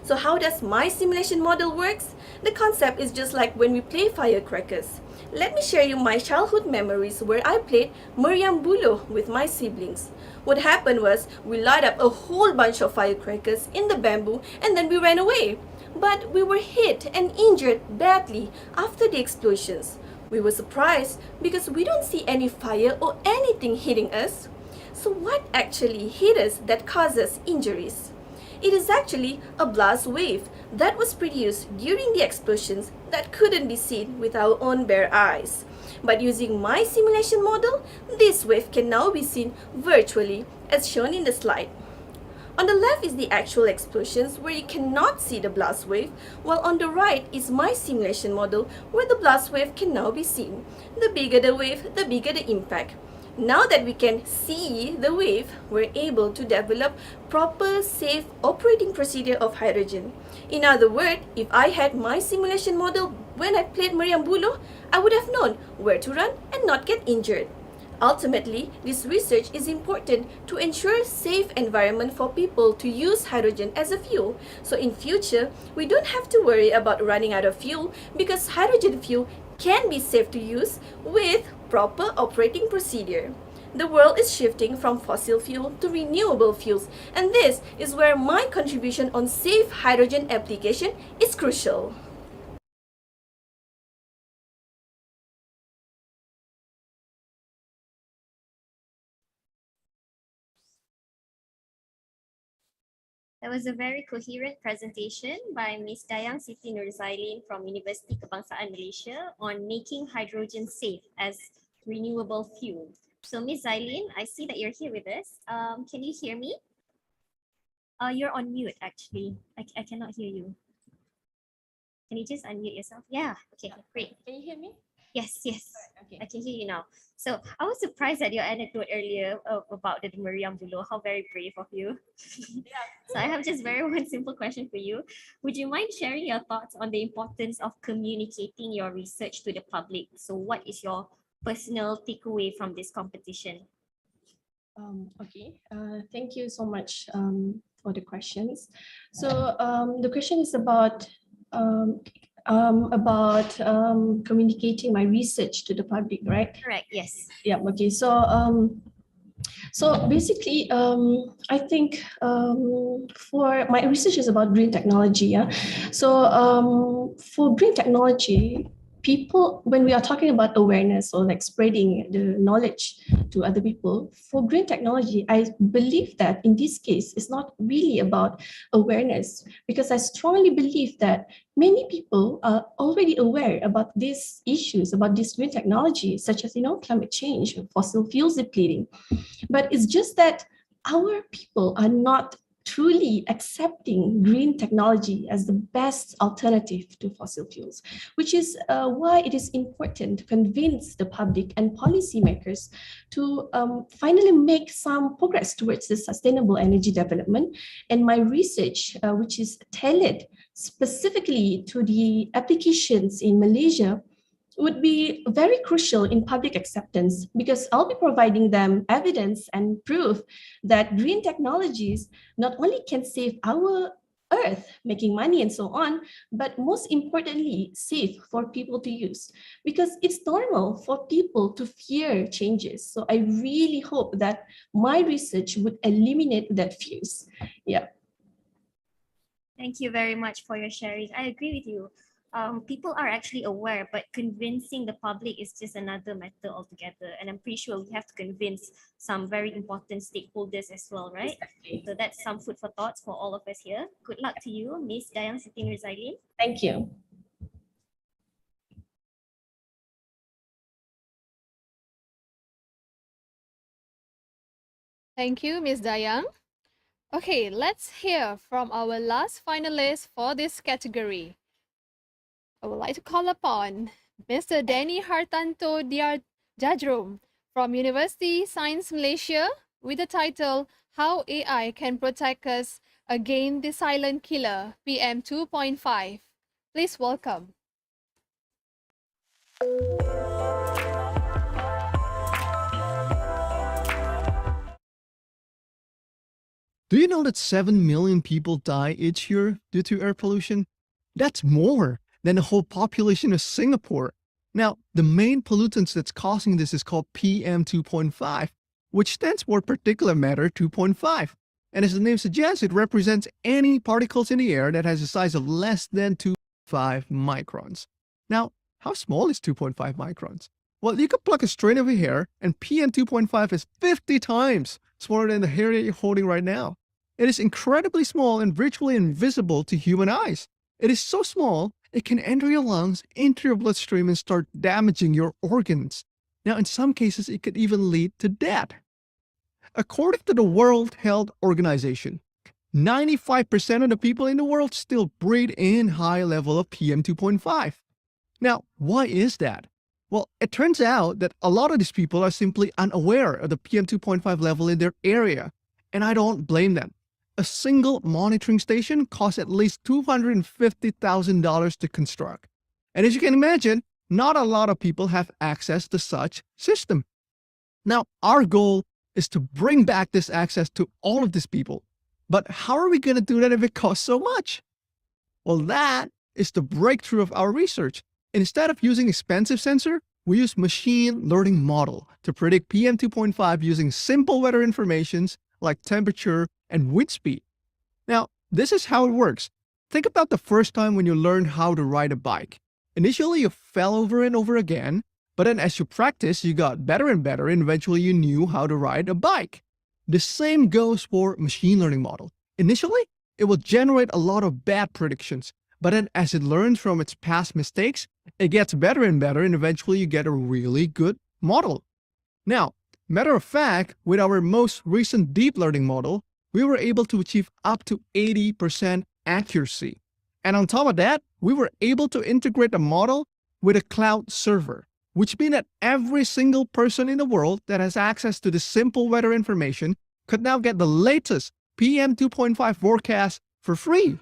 So how does my simulation model works? The concept is just like when we play firecrackers. Let me share you my childhood memories where I played Meriam Buluh with my siblings. What happened was we light up a whole bunch of firecrackers in the bamboo and then we ran away. But we were hit and injured badly after the explosions. We were surprised because we don't see any fire or anything hitting us. So what actually hit us that causes injuries? It is actually a blast wave that was produced during the explosions that couldn't be seen with our own bare eyes. But using my simulation model, this wave can now be seen virtually as shown in the slide. On the left is the actual explosions where you cannot see the blast wave, while on the right is my simulation model where the blast wave can now be seen. The bigger the wave, the bigger the impact. Now that we can see the wave, we're able to develop proper, safe operating procedure of hydrogen. In other words, if I had my simulation model when I played Meriam Buluh, I would have known where to run and not get injured. Ultimately, this research is important to ensure safe environment for people to use hydrogen as a fuel. So in future, we don't have to worry about running out of fuel because hydrogen fuel can be safe to use with proper operating procedure. The world is shifting from fossil fuel to renewable fuels, and this is where my contribution on safe hydrogen application is crucial. That was a very coherent presentation by Ms. Dayang Siti Nurzailin from University Kebangsaan Malaysia on making hydrogen safe as renewable fuel. So Ms. Zailin, I see that you're here with us. Can you hear me? You're on mute actually. I cannot hear you. Can you just unmute yourself? Yeah, okay, great. Can you hear me? Yes, yes. Okay. I can hear you now. So I was surprised at your anecdote earlier about the Meriam Buloh. How very brave of you. So I have just one simple question for you. Would you mind sharing your thoughts on the importance of communicating your research to the public? So what is your personal takeaway from this competition? Okay, thank you so much for the questions. So the question is about communicating my research to the public, right? Correct, yes. Yeah, okay. So basically, I think for my research is about green technology. Yeah. So for green technology, people, when we are talking about awareness or like spreading the knowledge to other people, for green technology, I believe that in this case, it's not really about awareness, because I strongly believe that many people are already aware about these issues, about this green technology, such as, climate change, fossil fuels depleting. But it's just that our people are not truly accepting green technology as the best alternative to fossil fuels, which is why it is important to convince the public and policymakers to finally make some progress towards the sustainable energy development. And my research, which is tailored specifically to the applications in Malaysia, would be very crucial in public acceptance, because I'll be providing them evidence and proof that green technologies not only can save our Earth, making money and so on, but most importantly, safe for people to use, because it's normal for people to fear changes. So I really hope that my research would eliminate that fears. Yeah. Thank you very much for your sharing. I agree with you. People are actually aware, but convincing the public is just another matter altogether. And I'm pretty sure we have to convince some very important stakeholders as well, right? Exactly. So that's some food for thoughts for all of us here. Good luck to you, Ms. Dayang Siti Nurzailin. Thank you. Thank you, Ms. Dayang. Okay, let's hear from our last finalist for this category. I would like to call upon Mr. Danny Hartanto Jajrom from University Science Malaysia with the title How AI Can Protect Us Against the Silent Killer, PM 2.5. Please welcome. Do you know that 7 million people die each year due to air pollution? That's more than the whole population of Singapore. Now, the main pollutants that's causing this is called PM 2.5, which stands for particulate matter 2.5. And as the name suggests, it represents any particles in the air that has a size of less than 2.5 microns. Now, how small is 2.5 microns? Well, you could pluck a strand of your hair, and PM 2.5 is 50 times smaller than the hair that you're holding right now. It is incredibly small and virtually invisible to human eyes. It is so small, it can enter your lungs, into your bloodstream, and start damaging your organs. Now, in some cases, it could even lead to death. According to the World Health Organization, 95% of the people in the world still breathe in high level of PM 2.5. Now, why is that? Well, it turns out that a lot of these people are simply unaware of the PM 2.5 level in their area, and I don't blame them. A single monitoring station costs at least $250,000 to construct. And as you can imagine, not a lot of people have access to such system. Now, our goal is to bring back this access to all of these people. But how are we going to do that if it costs so much? Well, that is the breakthrough of our research. Instead of using expensive sensor, we use machine learning model to predict PM 2.5 using simple weather informations like temperature and wind speed. Now, this is how it works. Think about the first time when you learned how to ride a bike. Initially, you fell over and over again, but then as you practiced, you got better and better, and eventually you knew how to ride a bike. The same goes for machine learning model. Initially, it will generate a lot of bad predictions. But then as it learns from its past mistakes, it gets better and better, and eventually you get a really good model. Now, matter of fact, with our most recent deep learning model, we were able to achieve up to 80% accuracy. And on top of that, we were able to integrate the model with a cloud server, which means that every single person in the world that has access to the simple weather information could now get the latest PM 2.5 forecast for free.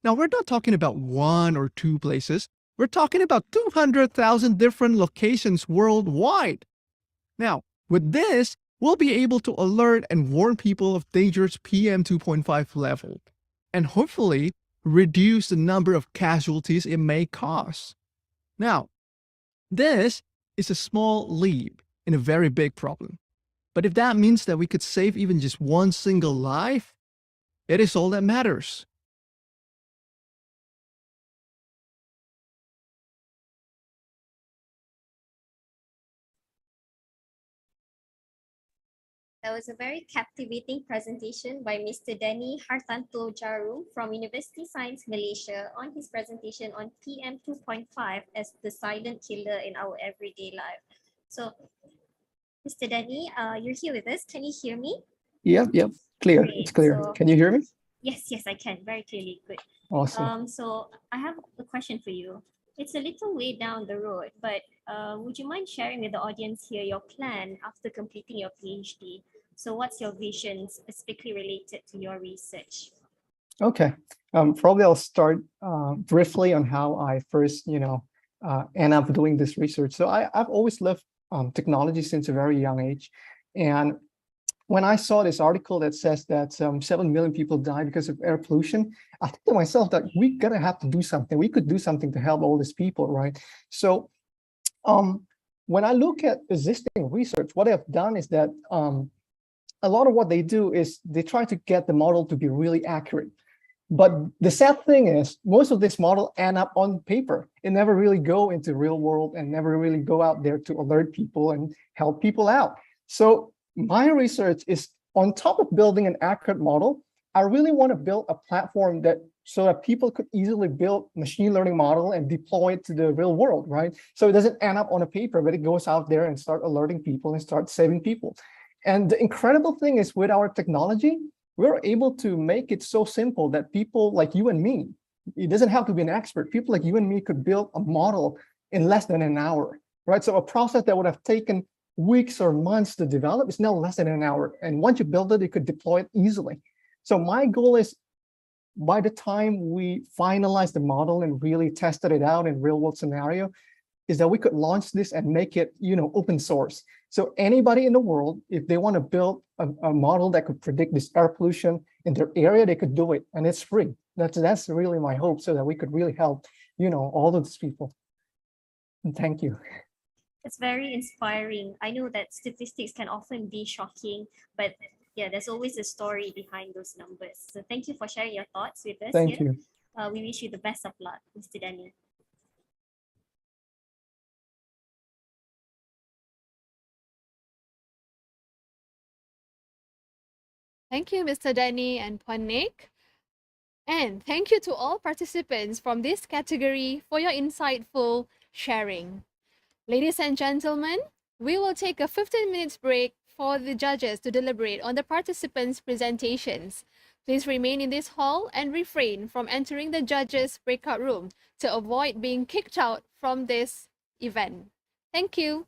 Now, we're not talking about one or two places. We're talking about 200,000 different locations worldwide. Now, with this, we'll be able to alert and warn people of dangerous PM 2.5 level, and hopefully reduce the number of casualties it may cause. Now, this is a small leap in a very big problem. But if that means that we could save even just one single life, it is all that matters. That was a very captivating presentation by Mr. Denny Hartanto Jarum from University Science Malaysia on his presentation on PM 2.5 as the silent killer in our everyday life. So, Mr. Denny, you're here with us. Can you hear me? Yep, clear. Great. It's clear. So- Can you hear me? Yes, I can. Very clearly. Good. Awesome. So I have a question for you. It's a little way down the road, but would you mind sharing with the audience here your plan after completing your PhD? So what's your vision specifically related to your research? Okay. Probably I'll start briefly on how I first, end up doing this research. So I've always loved technology since a very young age. And when I saw this article that says that 7 million people die because of air pollution, I think to myself that we gotta have to do something. We could do something to help all these people, right? So when I look at existing research, what I've done is that a lot of what they do is they try to get the model to be really accurate. But the sad thing is most of this model end up on paper. It never really go into real world and never really go out there to alert people and help people out. So my research is on top of building an accurate model, I really want to build a platform that so that people could easily build machine learning model and deploy it to the real world, right? So it doesn't end up on a paper, but it goes out there and start alerting people and start saving people. And the incredible thing is with our technology, we're able to make it so simple that people like you and me, it doesn't have to be an expert, people like you and me could build a model in less than an hour, right? So a process that would have taken weeks or months to develop is now less than an hour. And once you build it, you could deploy it easily. So my goal is by the time we finalize the model and really tested it out in real world scenario, is that we could launch this and make it, open source. So anybody in the world, if they want to build a model that could predict this air pollution in their area, they could do it, and it's free. That's really my hope, so that we could really help, all of these people. And thank you. It's very inspiring. I know that statistics can often be shocking, but yeah, there's always a story behind those numbers. So thank you for sharing your thoughts with us. Thank you. We wish you the best of luck, Mr. Denny. Thank you, Mr. Denny and Puan Nik. And thank you to all participants from this category for your insightful sharing. Ladies and gentlemen, we will take a 15 minutes break for the judges to deliberate on the participants' presentations. Please remain in this hall and refrain from entering the judges' breakout room to avoid being kicked out from this event. Thank you.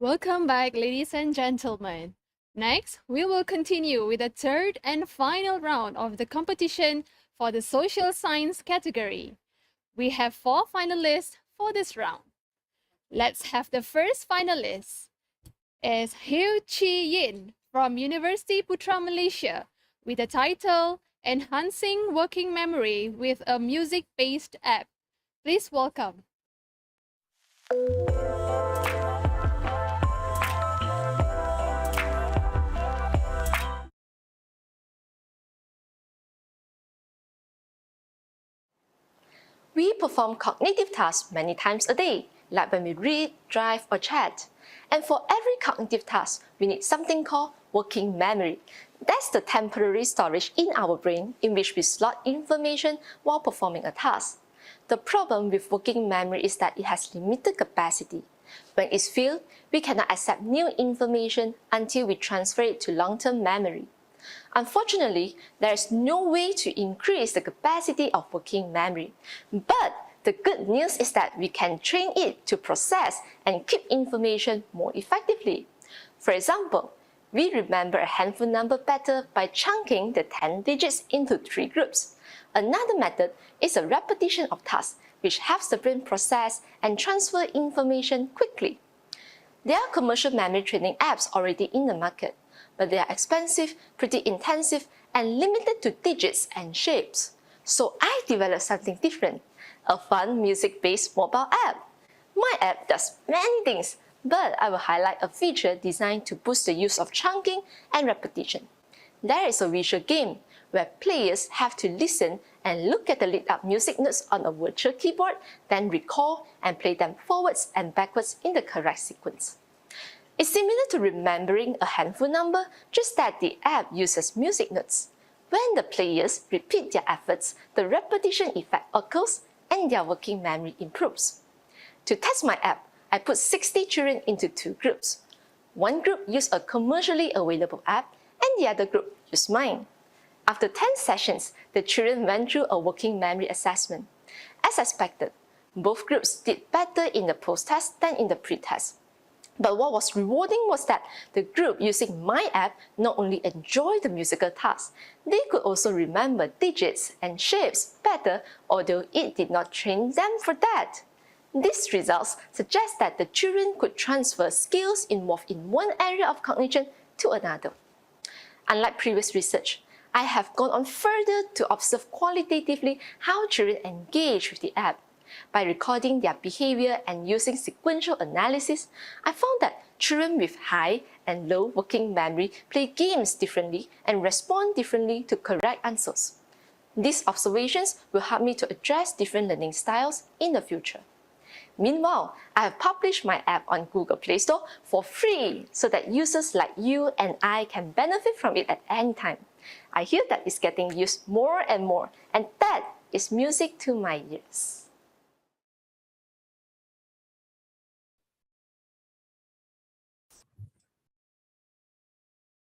Welcome back, ladies and gentlemen. Next, we will continue with the third and final round of the competition for the social science category. We have 4 finalists for this round. Let's have the first finalist is Hieu Chi Yin from University Putra Malaysia with the title Enhancing Working Memory with a Music-Based App. Please welcome. We perform cognitive tasks many times a day, like when we read, drive, or chat. And for every cognitive task, we need something called working memory. That's the temporary storage in our brain in which we slot information while performing a task. The problem with working memory is that it has limited capacity. When it's filled, we cannot accept new information until we transfer it to long-term memory. Unfortunately, there is no way to increase the capacity of working memory. But the good news is that we can train it to process and keep information more effectively. For example, we remember a handful number better by chunking the 10 digits into 3 groups. Another method is a repetition of tasks, which helps the brain process and transfer information quickly. There are commercial memory training apps already in the market, but they are expensive, pretty intensive, and limited to digits and shapes. So I developed something different, a fun music-based mobile app. My app does many things, but I will highlight a feature designed to boost the use of chunking and repetition. There is a visual game where players have to listen and look at the lit-up music notes on a virtual keyboard, then recall and play them forwards and backwards in the correct sequence. It's similar to remembering a handful number, just that the app uses music notes. When the players repeat their efforts, the repetition effect occurs and their working memory improves. To test my app, I put 60 children into 2 groups. One group used a commercially available app and the other group used mine. After 10 sessions, the children went through a working memory assessment. As expected, both groups did better in the post-test than in the pre-test. But what was rewarding was that the group using my app not only enjoyed the musical task, they could also remember digits and shapes better, although it did not train them for that. These results suggest that the children could transfer skills involved in one area of cognition to another. Unlike previous research, I have gone on further to observe qualitatively how children engage with the app. By recording their behavior and using sequential analysis, I found that children with high and low working memory play games differently and respond differently to correct answers. These observations will help me to address different learning styles in the future. Meanwhile, I have published my app on Google Play Store for free so that users like you and I can benefit from it at any time. I hear that it's getting used more and more, and that is music to my ears.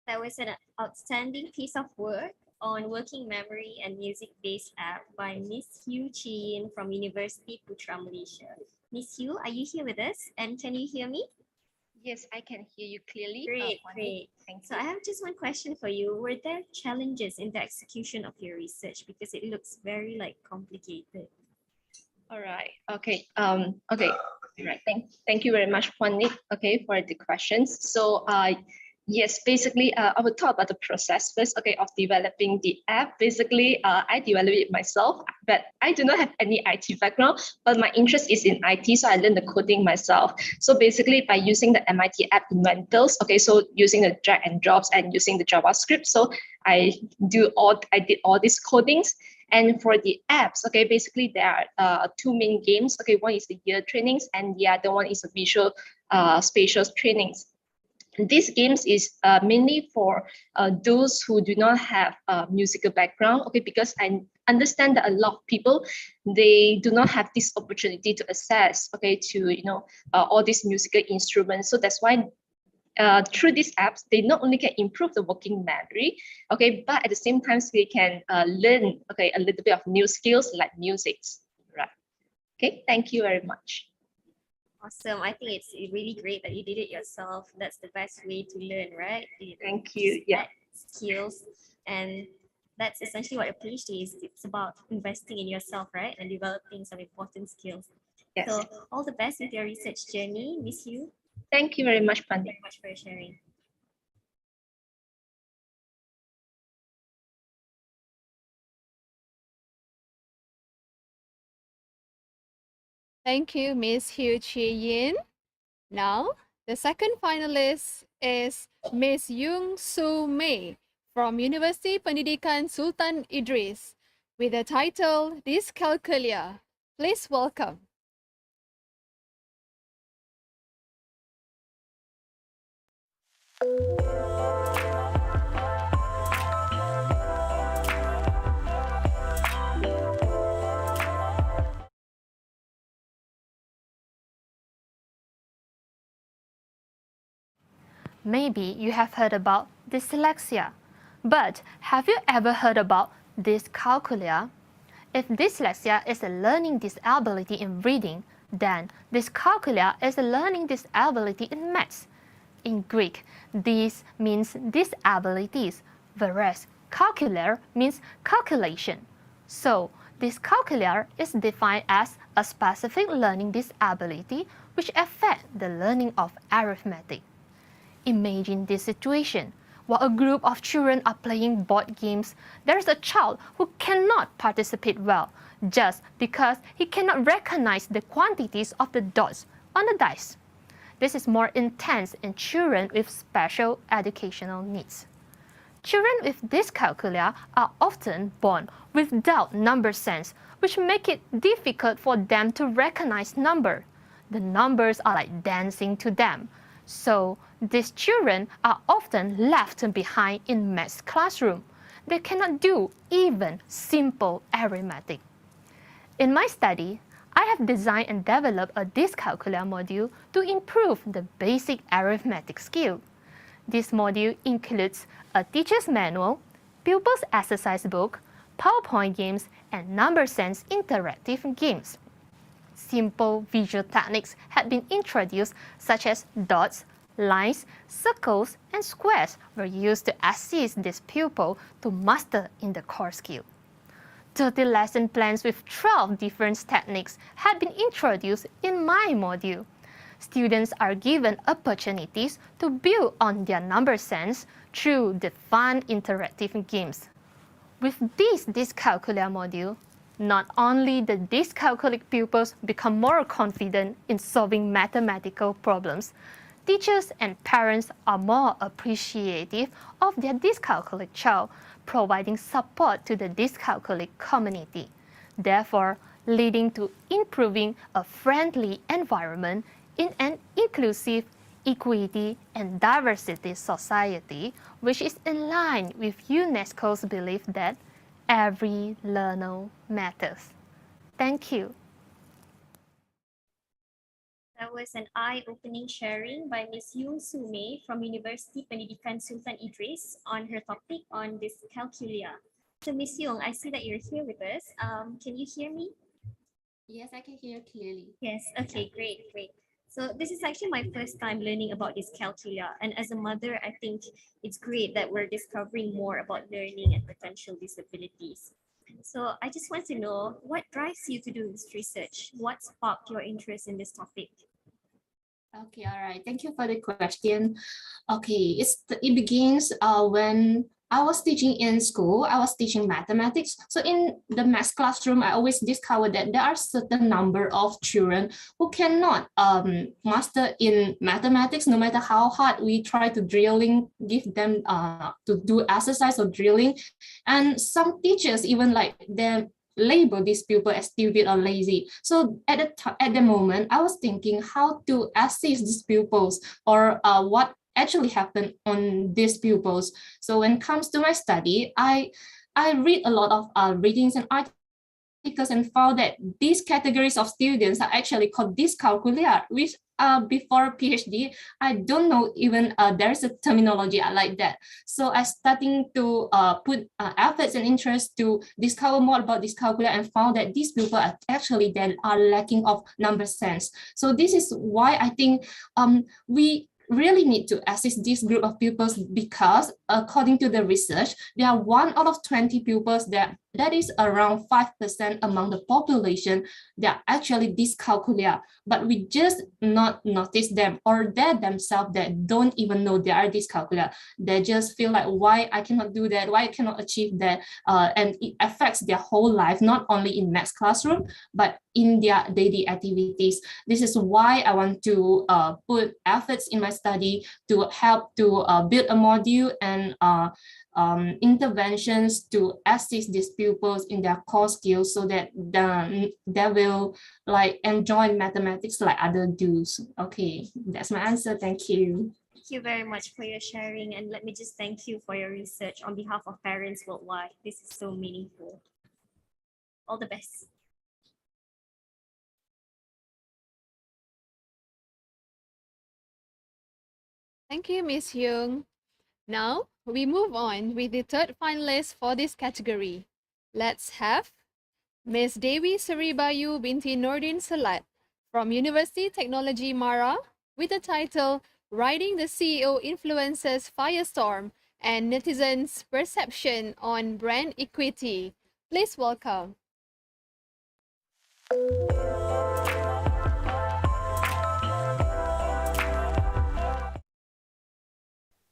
That was an outstanding piece of work on working memory and music-based app by Miss Hieu Chi Yin from University Putra Malaysia. Miss Hieu, are you here with us? And can you hear me? Yes, I can hear you clearly. Great, great. So I have just one question for you. Were there challenges in the execution of your research? Because it looks very complicated. All right. Okay. Okay. All right. Thank you very much, Juanit. Okay, for the questions. So, yes, basically, I will talk about the process first. Okay, of developing the app. Basically, I developed it myself, but I do not have any IT background. But my interest is in IT, so I learned the coding myself. So basically, by using the MIT App Inventors, okay, so using the drag and drops and using the JavaScript, so I did all these codings. And for the apps, okay, basically there are 2 main games. Okay, one is the ear trainings, and the other one is the visual spatial trainings. These games is mainly for those who do not have a musical background, okay, because I understand that a lot of people, they do not have this opportunity to access, okay, to, all these musical instruments. So that's why through these apps, they not only can improve the working memory, okay, but at the same time, they can learn, okay, a little bit of new skills like music, right? Okay, thank you very much. Awesome. I think it's really great that you did it yourself. That's the best way to learn, right? Thank you. Yeah. Skills. And that's essentially what a PhD is. It's about investing in yourself, right? And developing some important skills. Yes. So all the best with your research journey, Miss Yu. Thank you very much, Thank Pandit. you very much for sharing. Thank you, Miss Hu Chi Yin. Now, the second finalist is Miss Yung Soo Mei from University Pendidikan Sultan Idris with the title Dyscalculia. Please welcome. Maybe you have heard about dyslexia, but have you ever heard about dyscalculia? If dyslexia is a learning disability in reading, then dyscalculia is a learning disability in maths. In Greek, this means disabilities, whereas calcular means calculation. So, dyscalculia is defined as a specific learning disability which affects the learning of arithmetic. Imagine this situation. While a group of children are playing board games, there is a child who cannot participate well just because he cannot recognize the quantities of the dots on the dice. This is more intense in children with special educational needs. Children with dyscalculia are often born without number sense, which make it difficult for them to recognize number. The numbers are like dancing to them. So, these children are often left behind in math classroom. They cannot do even simple arithmetic. In my study, I have designed and developed a dyscalculia module to improve the basic arithmetic skill. This module includes a teacher's manual, pupils' exercise book, PowerPoint games, and number sense interactive games. Simple visual techniques have been introduced such as dots, lines, circles, and squares were used to assist this pupil to master in the core skill. 30 lesson plans with 12 different techniques have been introduced in my module. Students are given opportunities to build on their number sense through the fun interactive games. With this dyscalculia module, not only the dyscalculic pupils become more confident in solving mathematical problems, teachers and parents are more appreciative of their dyscalculic child, providing support to the dyscalculic community, therefore leading to improving a friendly environment in an inclusive, equity, and diversity society, which is in line with UNESCO's belief that every learner matters. Thank you. That was an eye-opening sharing by Ms. Yung Soo Mei from University Pendidikan Sultan Idris on her topic on dyscalculia. So Ms. Yung, I see that you're here with us. Can you hear me? Yes, I can hear clearly. Yes, okay, great. So this is actually my first time learning about dyscalculia. And as a mother, I think it's great that we're discovering more about learning and potential disabilities. So I just want to know, what drives you to do this research? What sparked your interest in this topic? Okay, all right. Thank you for the question. Okay, it begins when I was teaching in school. I was teaching mathematics. So in the math classroom, I always discovered that there are certain number of children who cannot master in mathematics, no matter how hard we try to give them to do exercise or drilling. And some teachers even like them label these pupil as stupid or lazy. So at the moment, I was thinking how to assist these pupils or what actually happened on these pupils. So when it comes to my study, I read a lot of readings and articles articles and found that these categories of students are actually called dyscalculia, which before PhD, I don't know even there's a terminology like that. So I starting to put efforts and interest to discover more about dyscalculia and found that these people are actually then are lacking of number sense. So this is why I think we really need to assist this group of pupils, because according to the research, there are 1 out of 20 pupils that is around 5% among the population that are actually dyscalculia, but we just not notice them, or they themselves that don't even know they are dyscalculia. They just feel like, why I cannot do that, why I cannot achieve that, and it affects their whole life, not only in maths classroom, but in their daily activities. This is why I want to put efforts in my study to help to build a module and interventions to assist these pupils in their core skills, so that they will like enjoy mathematics like other do's. Okay, that's my answer. Thank you. Thank you very much for your sharing, and let me just thank you for your research on behalf of parents worldwide. This is so meaningful. All the best. Thank you, Miss Young. Now, we move on with the third finalist for this category. Let's have Miss Dewi Seribayu binti Nordin Salat from University Technology Mara with the title Riding the CEO Influences Firestorm and Netizens' Perception on Brand Equity. Please welcome.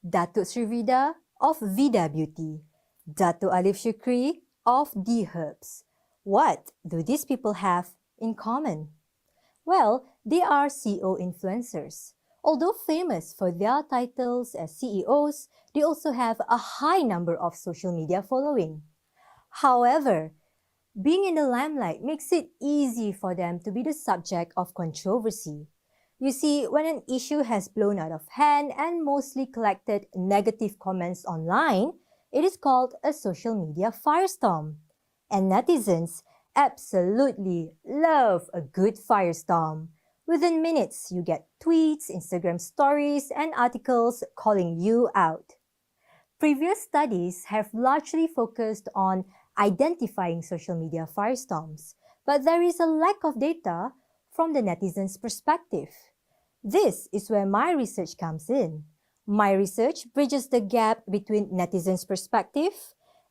Datuk Sri Vida of Vida Beauty, Datuk Alif Shukri of The Herbs. What do these people have in common? Well, they are CEO influencers. Although famous for their titles as CEOs, they also have a high number of social media following. However, being in the limelight makes it easy for them to be the subject of controversy. You see, when an issue has blown out of hand and mostly collected negative comments online, it is called a social media firestorm. And netizens absolutely love a good firestorm. Within minutes, you get tweets, Instagram stories, and articles calling you out. Previous studies have largely focused on identifying social media firestorms, but there is a lack of data from the netizens' perspective. This is where my research comes in. My research bridges the gap between netizens' perspective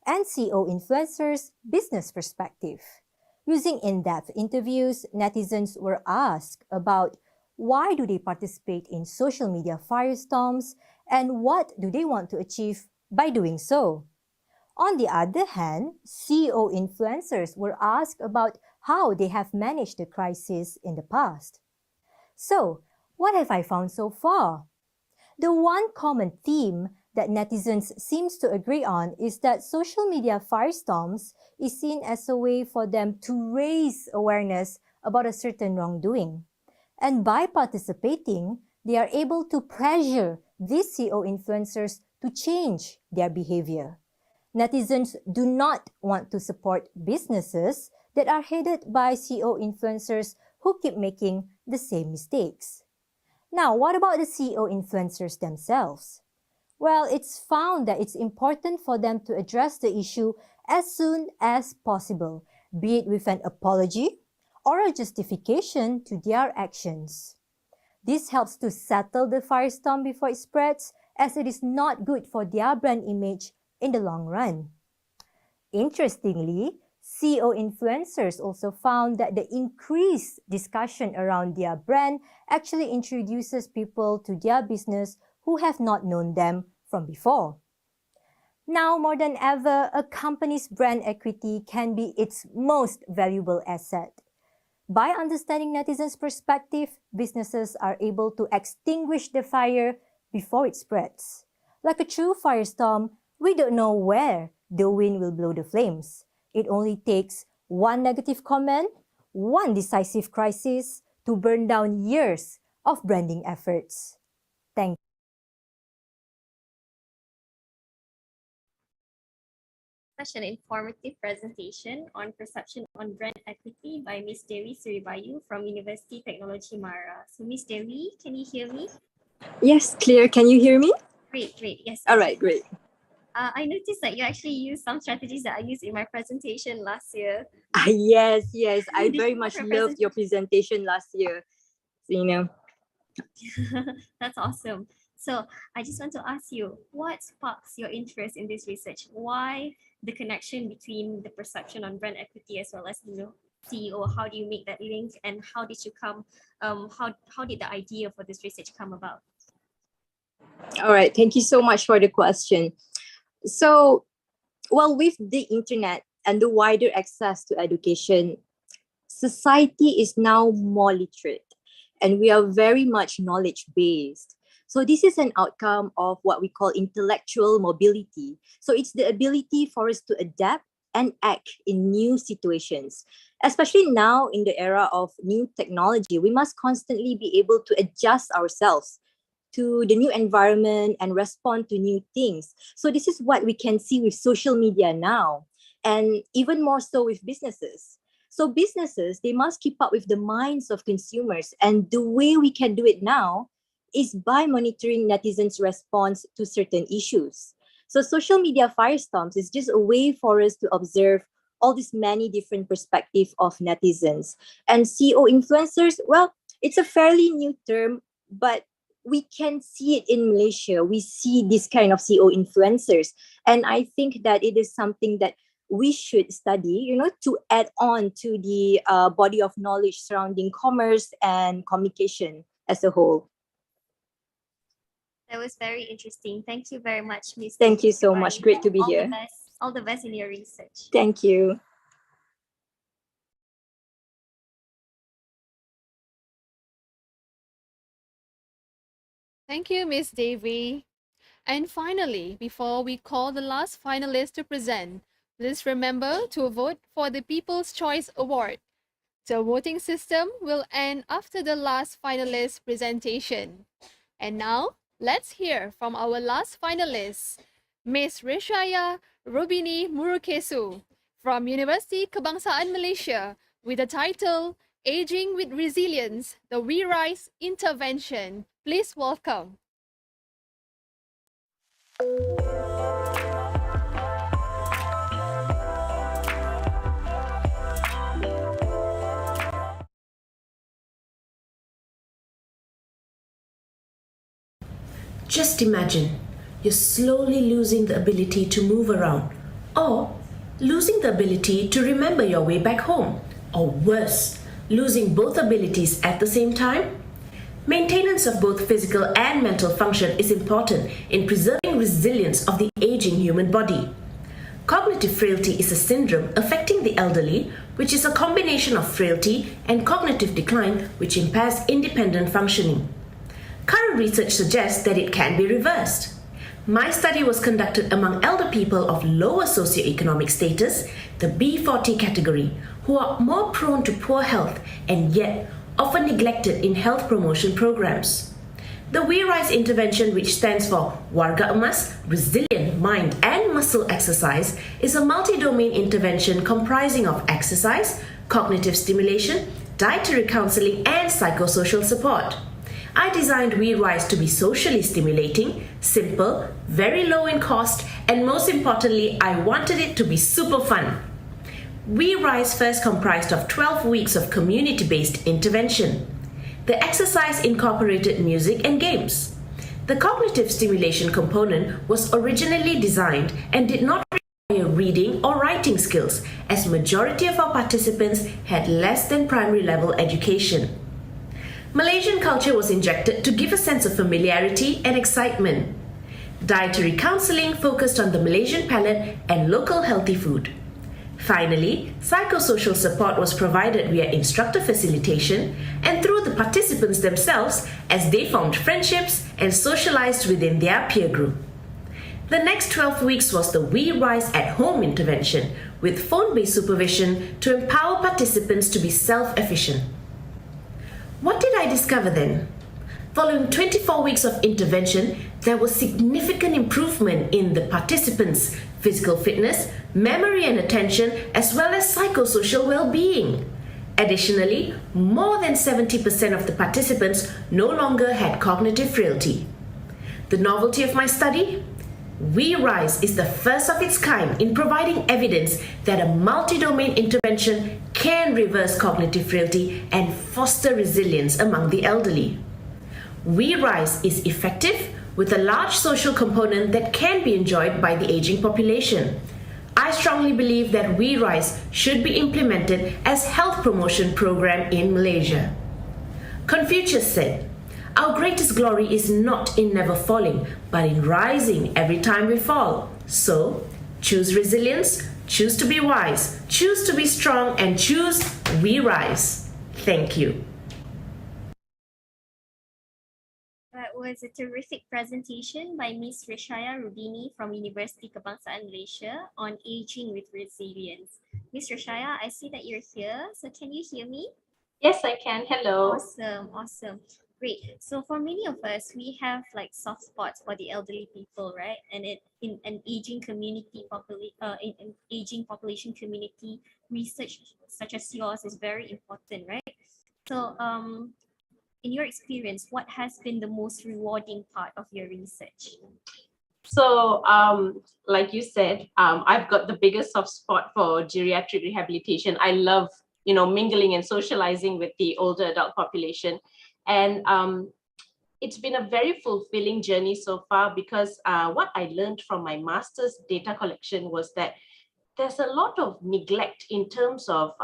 and CEO influencers' business perspective. Using in-depth interviews, netizens were asked about why do they participate in social media firestorms and what do they want to achieve by doing so. On the other hand, CEO influencers were asked about how they have managed the crisis in the past. So, what have I found so far? The one common theme that netizens seems to agree on is that social media firestorms is seen as a way for them to raise awareness about a certain wrongdoing. And by participating, they are able to pressure these CEO influencers to change their behavior. Netizens do not want to support businesses that are headed by CEO influencers who keep making the same mistakes. Now, what about the CEO influencers themselves? Well, it's found that it's important for them to address the issue as soon as possible, be it with an apology or a justification to their actions. This helps to settle the firestorm before it spreads, as it is not good for their brand image in the long run. Interestingly, CEO influencers also found that the increased discussion around their brand actually introduces people to their business who have not known them from before. Now more than ever, a company's brand equity can be its most valuable asset. By understanding netizens' perspective, businesses are able to extinguish the fire before it spreads. Like a true firestorm, we don't know where the wind will blow the flames. It only takes one negative comment, one decisive crisis to burn down years of branding efforts. Thank you. such an informative presentation on perception on brand equity by Ms. Dewi Suribayu from University Technology Mara. So Ms. Dewi, can you hear me? Yes, clear. Can you hear me? Great, yes. All right, great. I noticed that you actually used some strategies that I used in my presentation last year. Yes. I Did very you much have your loved your presentation last year. So, That's awesome. So I just want to ask you, what sparks your interest in this research? Why the connection between the perception on brand equity as well as CEO? How do you make that link, and how did you come? How did the idea for this research come about? all right. Thank you so much for the question. So, well, with the internet and the wider access to education, society is now more literate and we are very much knowledge based. So this is an outcome of what we call intellectual mobility. So it's the ability for us to adapt and act in new situations. Especially now in the era of new technology, we must constantly be able to adjust ourselves to the new environment and respond to new things. So this is what we can see with social media now, and even more so with businesses. So businesses, they must keep up with the minds of consumers, and the way we can do it now is by monitoring netizens' response to certain issues. So social media firestorms is just a way for us to observe all these many different perspectives of netizens. And CEO influencers, well, it's a fairly new term, but we can see it in Malaysia. We see this kind of CEO influencers. And I think that it is something that we should study, to add on to the body of knowledge surrounding commerce and communication as a whole. That was very interesting. Thank you very much, Ms. Thank you so much. Great to be here. All the best in your research. Thank you. Thank you, Ms. Devi. And finally, before we call the last finalist to present, please remember to vote for the People's Choice Award. The voting system will end after the last finalist presentation. And now, let's hear from our last finalist, Ms. Rishaya Rubini Murukesu from University Kebangsaan Malaysia with the title Aging with Resilience, the We Rise Intervention. Please welcome. Just imagine, you're slowly losing the ability to move around, or losing the ability to remember your way back home, or worse, losing both abilities at the same time. Maintenance of both physical and mental function is important in preserving resilience of the aging human body. Cognitive frailty is a syndrome affecting the elderly, which is a combination of frailty and cognitive decline, which impairs independent functioning. Current research suggests that it can be reversed. My study was conducted among elder people of lower socioeconomic status, the B40 category, who are more prone to poor health and yet often neglected in health promotion programs. The We Rise intervention, which stands for Warga Emas, Resilient Mind and Muscle Exercise, is a multi-domain intervention comprising of exercise, cognitive stimulation, dietary counseling and psychosocial support. I designed We Rise to be socially stimulating, simple, very low in cost, and most importantly, I wanted it to be super fun. We Rise first comprised of 12 weeks of community-based intervention. The exercise incorporated music and games. The cognitive stimulation component was originally designed and did not require reading or writing skills, as majority of our participants had less than primary level education. Malaysian culture was injected to give a sense of familiarity and excitement. Dietary counseling focused on the Malaysian palate and local healthy food. Finally, psychosocial support was provided via instructor facilitation and through the participants themselves as they formed friendships and socialized within their peer group. The next 12 weeks was the We Rise at Home intervention with phone-based supervision to empower participants to be self-efficient. What did I discover then? Following 24 weeks of intervention, there was significant improvement in the participants' physical fitness, memory and attention, as well as psychosocial well-being. Additionally, more than 70% of the participants no longer had cognitive frailty. The novelty of my study? We Rise is the first of its kind in providing evidence that a multi-domain intervention can reverse cognitive frailty and foster resilience among the elderly. We Rise is effective with a large social component that can be enjoyed by the aging population. I strongly believe that We Rise should be implemented as health promotion program in Malaysia. Confucius said, "Our greatest glory is not in never falling, but in rising every time we fall." So, choose resilience, choose to be wise, choose to be strong, and choose We Rise. Thank you. That was a terrific presentation by Ms. Rishaya Rubini from University Kebangsaan Malaysia on aging with resilience. Ms. Rishaya, I see that you're here. So can you hear me? Yes, I can. Hello. Awesome, awesome. Great. So for many of us, we have like soft spots for the elderly people, right? And in an aging community, in an aging population community, research such as yours is very important, right? So in your experience, what has been the most rewarding part of your research? So, like you said, I've got the biggest soft spot for geriatric rehabilitation. I love, mingling and socializing with the older adult population. And it's been a very fulfilling journey so far because what I learned from my master's data collection was that there's a lot of neglect in terms of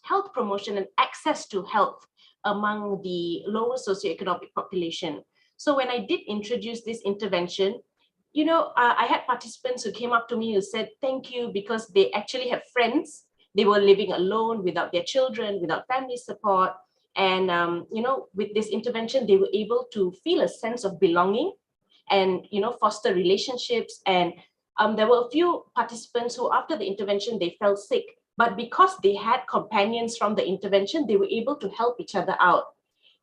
health promotion and access to health among the lower socioeconomic population. So when I did introduce this intervention, I had participants who came up to me who said, thank you, because they actually have friends. They were living alone without their children, without family support. And, with this intervention, they were able to feel a sense of belonging and, foster relationships. And there were a few participants who, after the intervention, they felt sick. But because they had companions from the intervention, they were able to help each other out.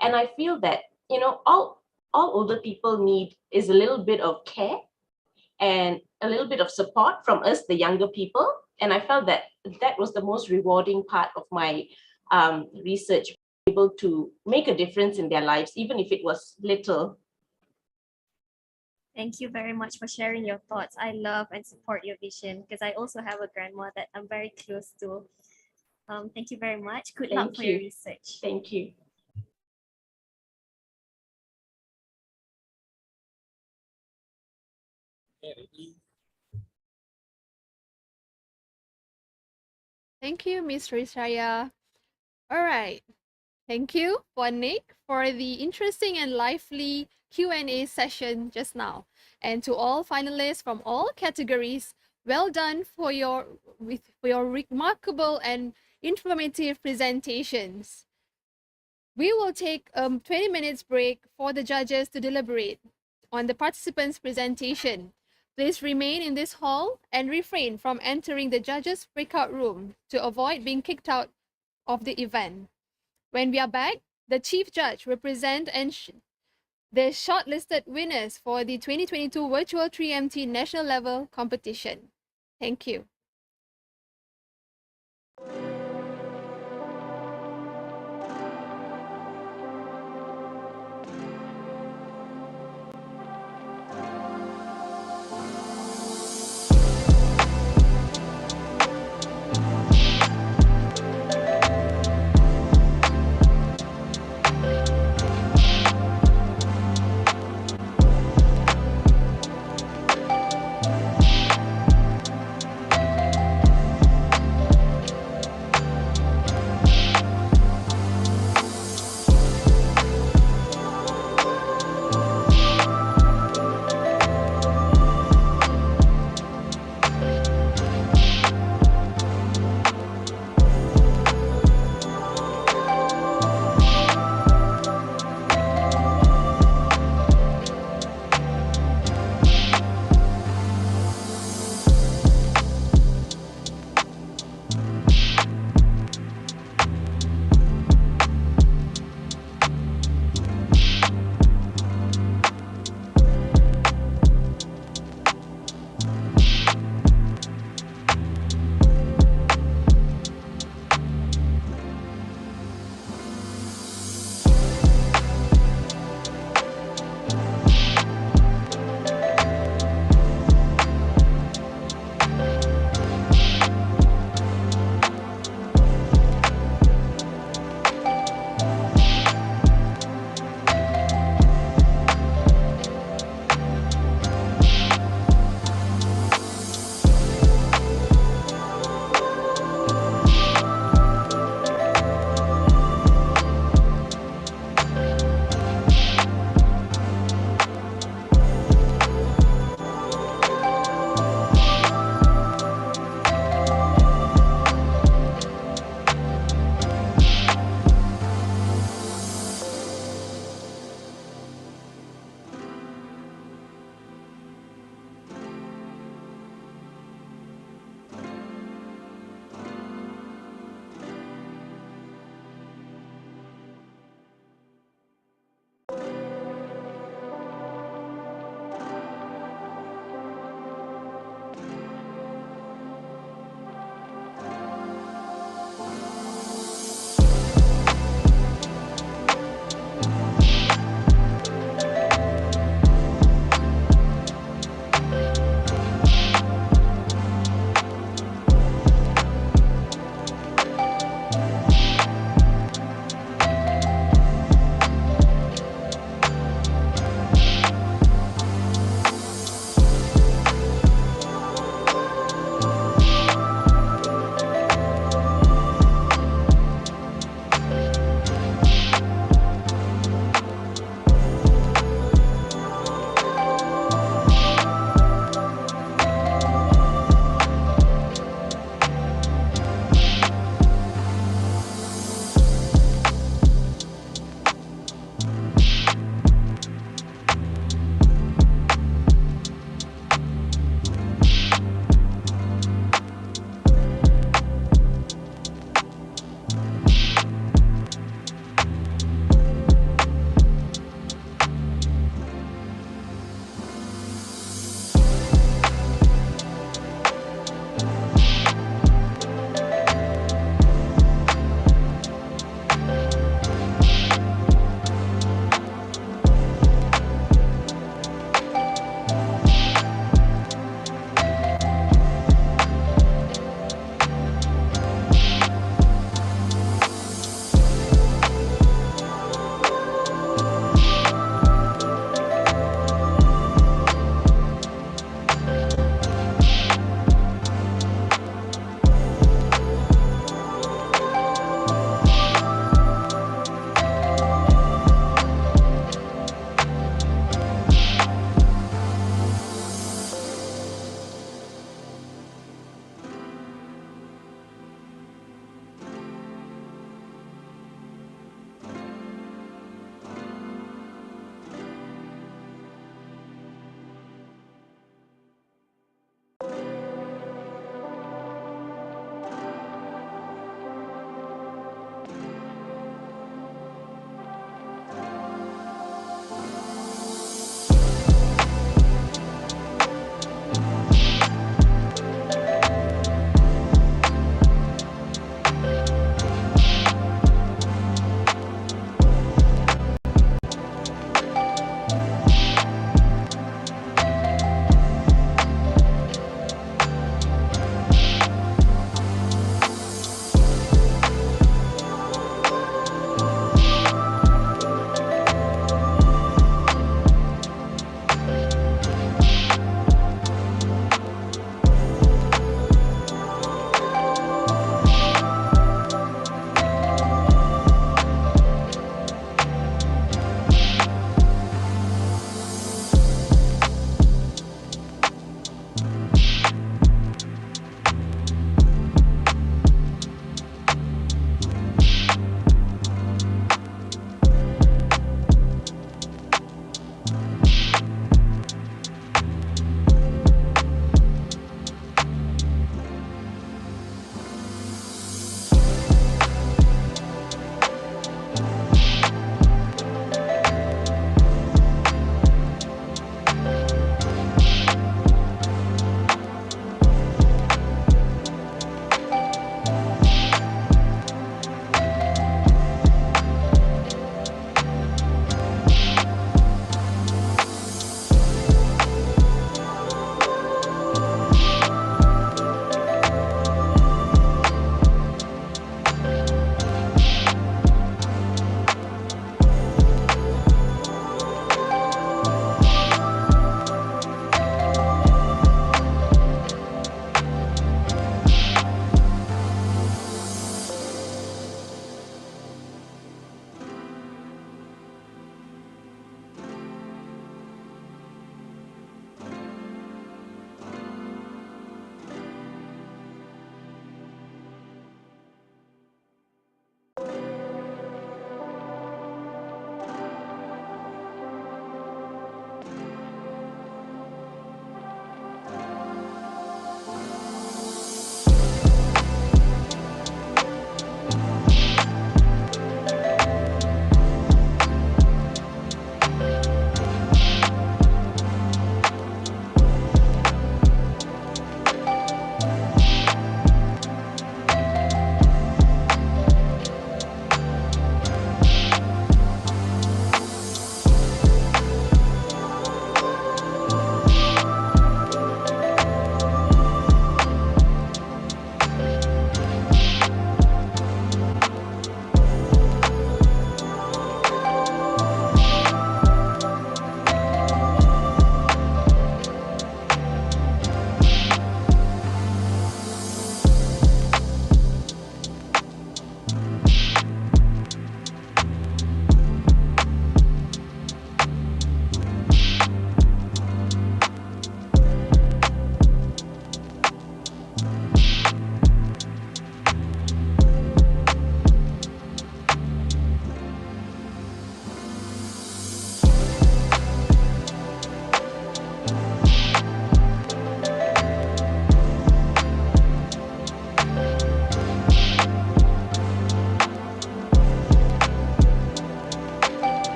And I feel that, all older people need is a little bit of care and a little bit of support from us, the younger people. And I felt that that was the most rewarding part of my research, able to make a difference in their lives, even if it was little. Thank you very much for sharing your thoughts. I love and support your vision because I also have a grandma that I'm very close to. Thank you very much. Good luck for your research. Thank you. Thank you, Ms. Rishaya. All right. Thank you, Puan Nick, for the interesting and lively Q&A session just now. And to all finalists from all categories, well done for your remarkable and informative presentations. We will take a 20 minutes break for the judges to deliberate on the participants' presentation. Please remain in this hall and refrain from entering the judges' breakout room to avoid being kicked out of the event. When we are back, the Chief Judge will present the shortlisted winners for the 2022 Virtual 3MT National Level Competition. Thank you.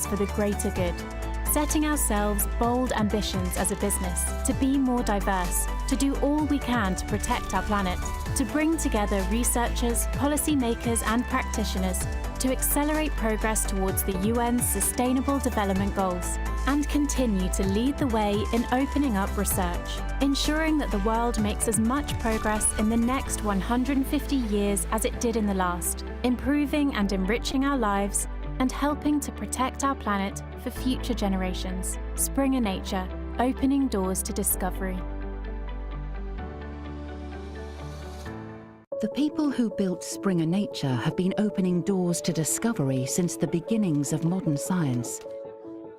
for the greater good. Setting ourselves bold ambitions as a business to be more diverse, to do all we can to protect our planet, to bring together researchers, policymakers and practitioners to accelerate progress towards the UN's Sustainable Development Goals, and continue to lead the way in opening up research, ensuring that the world makes as much progress in the next 150 years as it did in the last, improving and enriching our lives and helping to protect our planet for future generations. Springer Nature, opening doors to discovery. The people who built Springer Nature have been opening doors to discovery since the beginnings of modern science.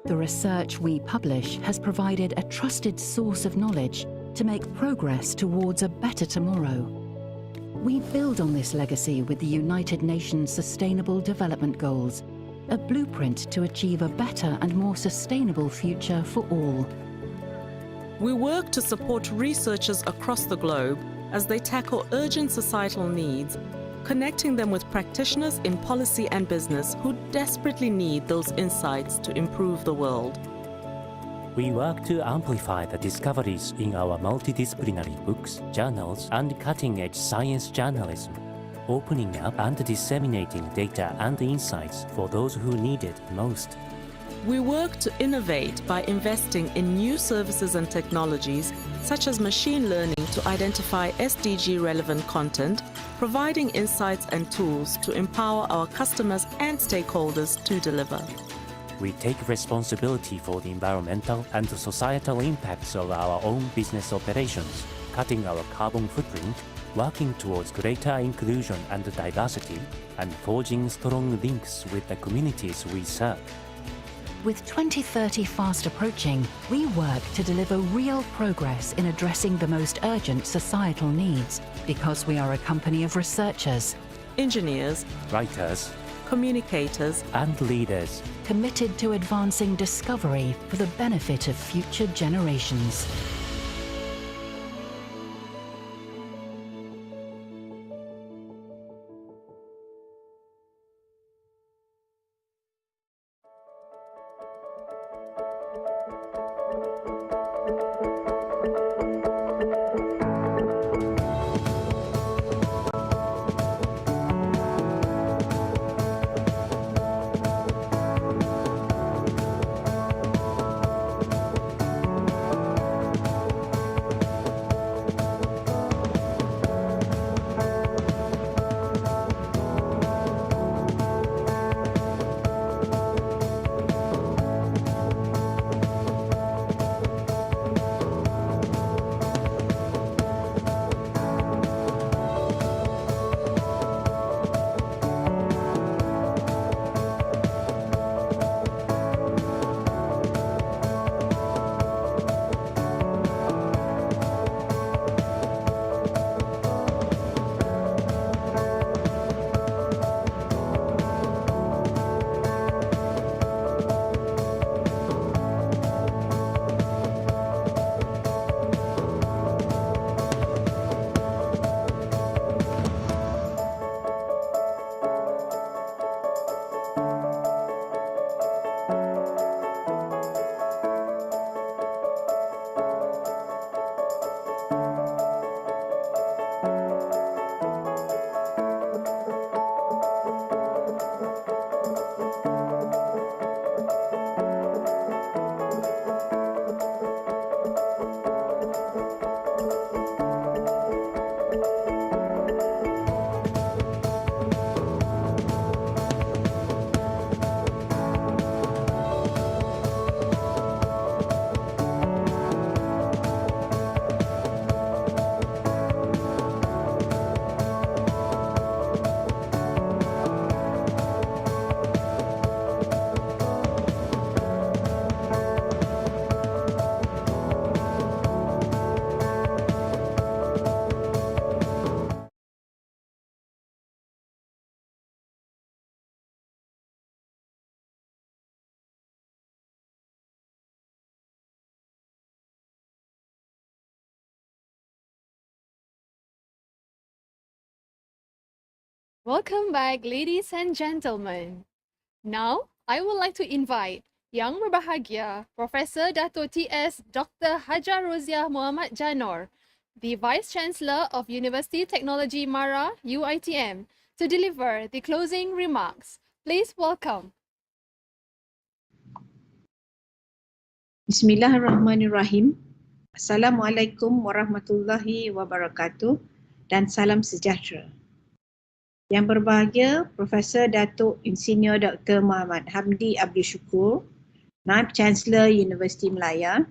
The research we publish has provided a trusted source of knowledge to make progress towards a better tomorrow. We build on this legacy with the United Nations Sustainable Development Goals, a blueprint to achieve a better and more sustainable future for all. We work to support researchers across the globe as they tackle urgent societal needs, connecting them with practitioners in policy and business who desperately need those insights to improve the world. We work to amplify the discoveries in our multidisciplinary books, journals, and cutting-edge science journalism, opening up and disseminating data and insights for those who need it most. We work to innovate by investing in new services and technologies, such as machine learning to identify SDG-relevant content, providing insights and tools to empower our customers and stakeholders to deliver. We take responsibility for the environmental and societal impacts of our own business operations, cutting our carbon footprint, working towards greater inclusion and diversity, and forging strong links with the communities we serve. With 2030 fast approaching, we work to deliver real progress in addressing the most urgent societal needs because we are a company of researchers, engineers, writers, communicators, and leaders committed to advancing discovery for the benefit of future generations. Welcome back, ladies and gentlemen. Now, I would like to invite Yang Berbahagia Professor Dato T.S. Dr. Hajar Roziah Muhammad Janor, the Vice Chancellor of University Technology Mara, UiTM, to deliver the closing remarks. Please welcome. Bismillahirrahmanirrahim. Assalamualaikum warahmatullahi wabarakatuh dan salam sejahtera. Yang berbahagia Profesor Datuk Insinyur Dr. Muhammad Hamdi Abdul Syukur, Naib Chancellor Universiti Melaya,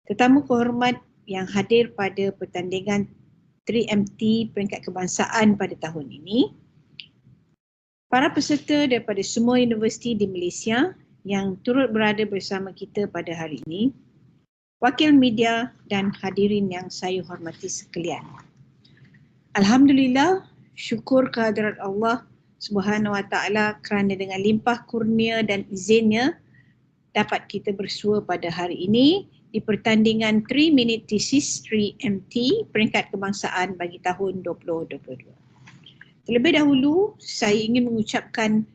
tetamu kehormat yang hadir pada pertandingan 3MT peringkat kebangsaan pada tahun ini, para peserta daripada semua universiti di Malaysia yang turut berada bersama kita pada hari ini, wakil media dan hadirin yang saya hormati sekalian. Alhamdulillah, syukur kehadrat Allah Subhanahu Wa Taala kerana dengan limpah kurnia dan izinnya dapat kita bersua pada hari ini di pertandingan 3-minute thesis 3MT peringkat kebangsaan bagi tahun 2022. Terlebih dahulu, saya ingin mengucapkan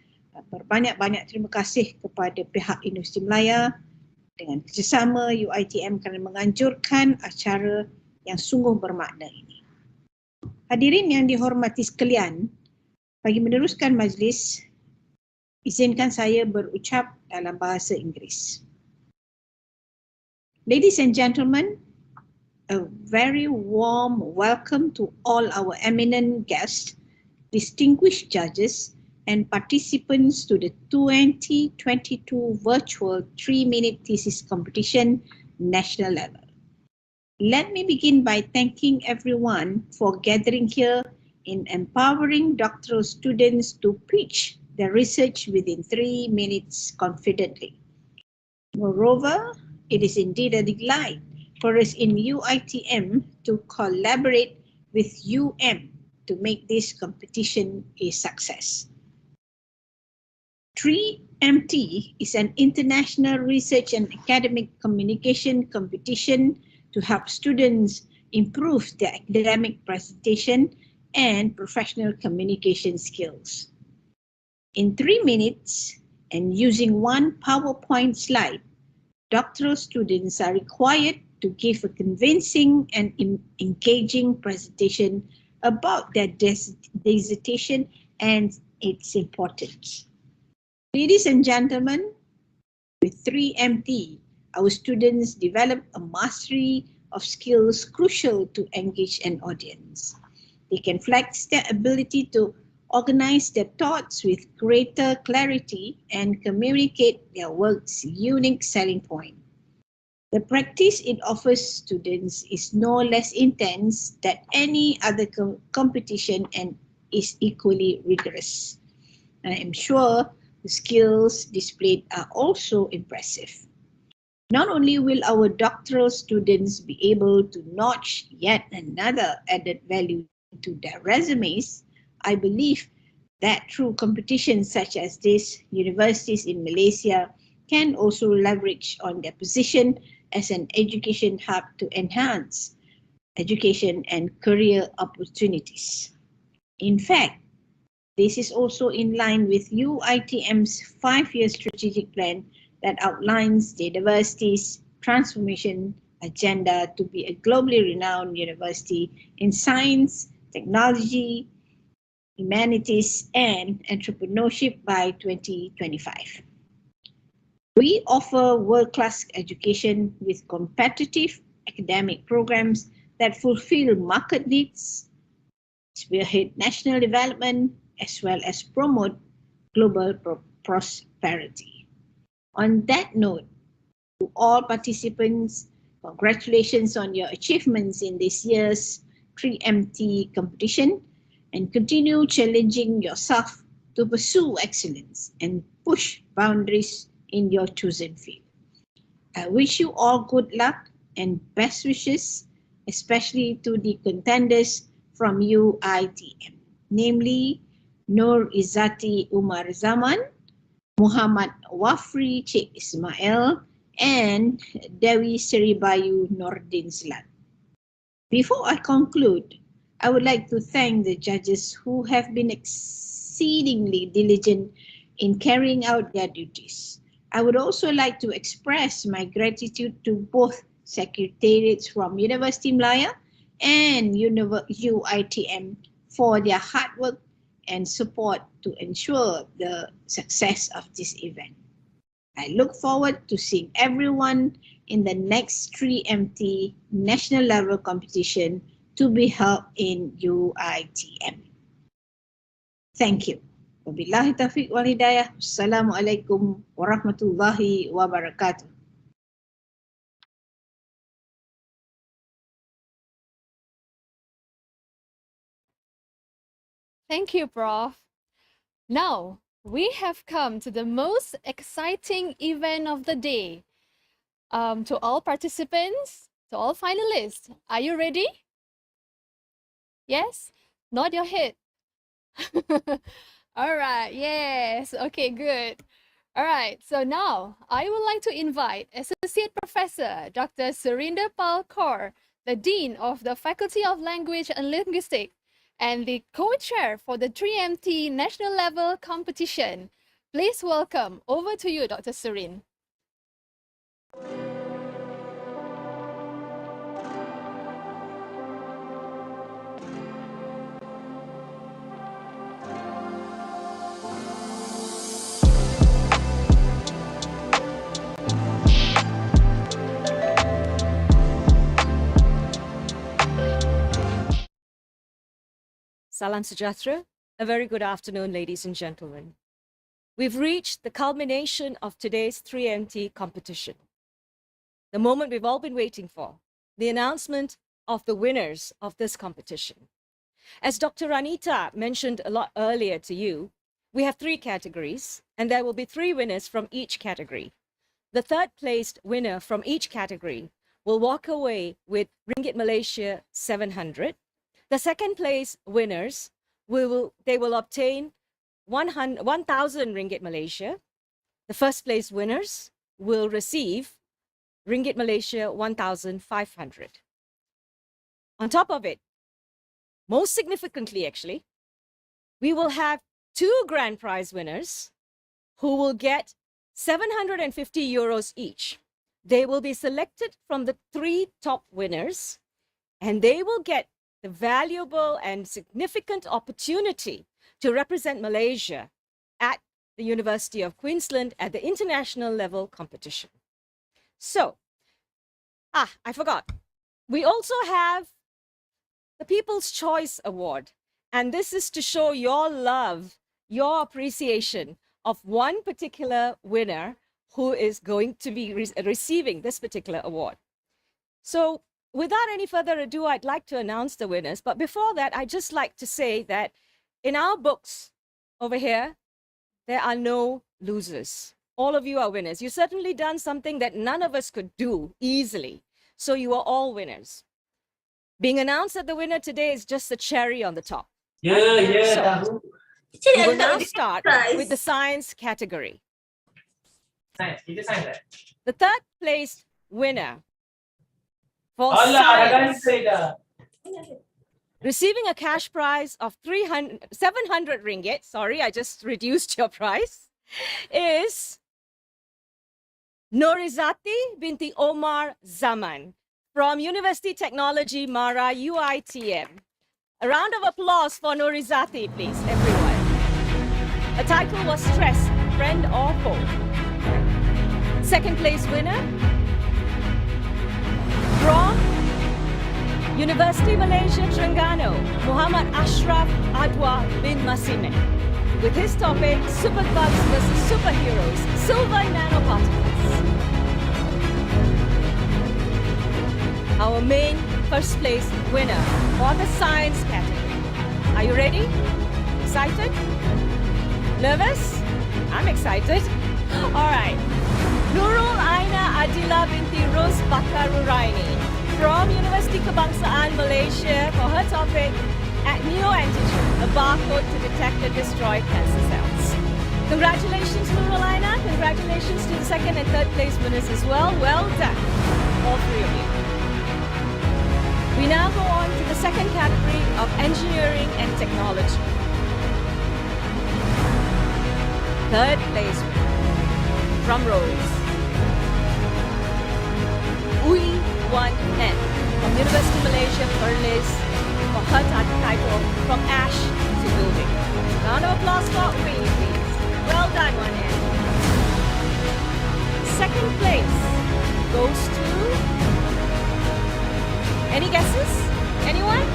berbanyak-banyak terima kasih kepada pihak Universiti Melaya dengan kerjasama UiTM kerana menganjurkan acara yang sungguh bermakna ini. Hadirin yang dihormati sekalian, bagi meneruskan majlis, izinkan saya berucap dalam bahasa Inggeris. Ladies and gentlemen, a very warm welcome to all our eminent guests, distinguished judges, and participants to the 2022 virtual 3-minute thesis competition national level. Let me begin by thanking everyone for gathering here in empowering doctoral students to preach their research within 3 minutes confidently. Moreover, it is indeed a delight for us in UiTM to collaborate with to make this competition a success. 3MT is an international research and academic communication competition to help students improve their academic presentation and professional communication skills. In 3 minutes and using one PowerPoint slide, doctoral students are required to give a convincing and engaging presentation about their dissertation and its importance. Ladies and gentlemen, with 3MT, our students develop a mastery of skills crucial to engage an audience. They can flex their ability to organize their thoughts with greater clarity and communicate their work's unique selling point. The practice it offers students is no less intense than any other competition and is equally rigorous. I am sure the skills displayed are also impressive. Not only will our doctoral students be able to notch yet another added value to their resumes, I believe that through competitions such as this, universities in Malaysia can also leverage on their position as an education hub to enhance education and career opportunities. In fact, this is also in line with UiTM's 5-year strategic plan that outlines the university's transformation agenda to be a globally renowned university in science, technology, humanities, and entrepreneurship by 2025. We offer world-class education with competitive academic programs that fulfill market needs, spearhead national development, as well as promote global prosperity. On that note, to all participants, congratulations on your achievements in this year's 3MT competition, and continue challenging yourself to pursue excellence and push boundaries in your chosen field. I wish you all good luck and best wishes, especially to the contenders from UiTM, namely Nur Izzati Umar Zaman, Muhammad Wafri Cik Ismail, and Dewi Seribayu Nordin Zlat. Before I conclude, I would like to thank the judges who have been exceedingly diligent in carrying out their duties. I would also like to express my gratitude to both secretariats from University Malaya and UiTM for their hard work and support to ensure the success of this event. I look forward to seeing everyone in the next 3MT national level competition to be held in UiTM. Thank you. Wabillahi taufiq wal hidayah. Assalamualaikum warahmatullahi wabarakatuh. Thank you, Prof. Now, we have come to the most exciting event of the day. To all participants, to all finalists, are you ready? Yes? Nod your head. All right, yes. Okay, good. All right, so now I would like to invite Associate Professor Dr. Surinder Pal Kaur, the Dean of the Faculty of Language and Linguistics, and the co-chair for the 3MT national level competition. Please welcome. Over to you, Dr. Surin. Salam Sejahtera. A very good afternoon, ladies and gentlemen. We've reached the culmination of today's 3MT competition. The moment we've all been waiting for, the announcement of the winners of this competition. As Dr. Ranita mentioned a lot earlier to you, we have 3 categories, and there will be 3 winners from each category. The third placed winner from each category will walk away with Ringgit Malaysia 700. The second place winners, they will obtain 1,000 Ringgit Malaysia. The first place winners will receive Ringgit Malaysia 1,500. On top of it, most significantly actually, we will have 2 grand prize winners who will get 750 euros each. They will be selected from the 3 top winners, and they will get the valuable and significant opportunity to represent Malaysia at the University of Queensland at the international level competition. So, I forgot. We also have the People's Choice Award, and this is to show your love, your appreciation of one particular winner who is going to be receiving this particular award. So, without any further ado, I'd like to announce the winners. But before that, I'd just like to say that in our books over here, there are no losers. All of you are winners. You've certainly done something that none of us could do easily. So you are all winners. Being announced that the winner today is just the cherry on the top. So, we will now start with the science category. The third place winner for science, receiving a cash prize of 700 ringgit, sorry, I just reduced your price, is Norizati binti Omar Zaman from University Technology Mara UiTM. A round of applause for Norizati, please, everyone. A title was Stress, Friend or Foe. Second place winner from University Malaysia Terengganu, Muhammad Ashraf Adwa bin Masime, with his topic, Superbugs versus Superheroes, Silver Nanoparticles. Our main first place winner for the science category. Are you ready? Excited? Nervous? I'm excited. All right. Nurul Aina Adila binti Rus Bakaruraini from University Kebangsaan Malaysia for her topic, Neoantigen, a barcode to detect and destroy cancer cells. Congratulations, Nurul Aina. Congratulations to the second and third place winners as well. Well done, all 3 of you. We now go on to the second category of engineering and technology. Third place winner. Drum rolls. Ui Wan N from University Malaysia Perlis for her title From Ash to Building. Round of applause for Ui, please. Well done, Wan N. Second place goes to... Any guesses? Anyone?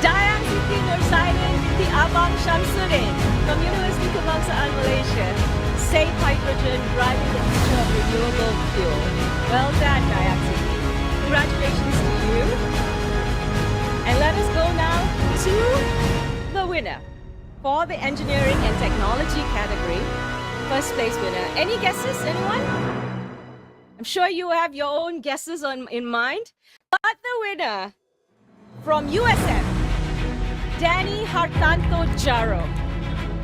Dayang Siti Nurzaidin binti Abang Shamsuddin from University Kebangsaan Malaysia. Safe hydrogen driving the future of renewable fuel. Well done, Dayang Siti. Congratulations to you. And let us go now to the winner for the engineering and technology category. First place winner. Any guesses, anyone? I'm sure you have your own guesses in mind. But the winner from USM, Danny Hartanto Jaro.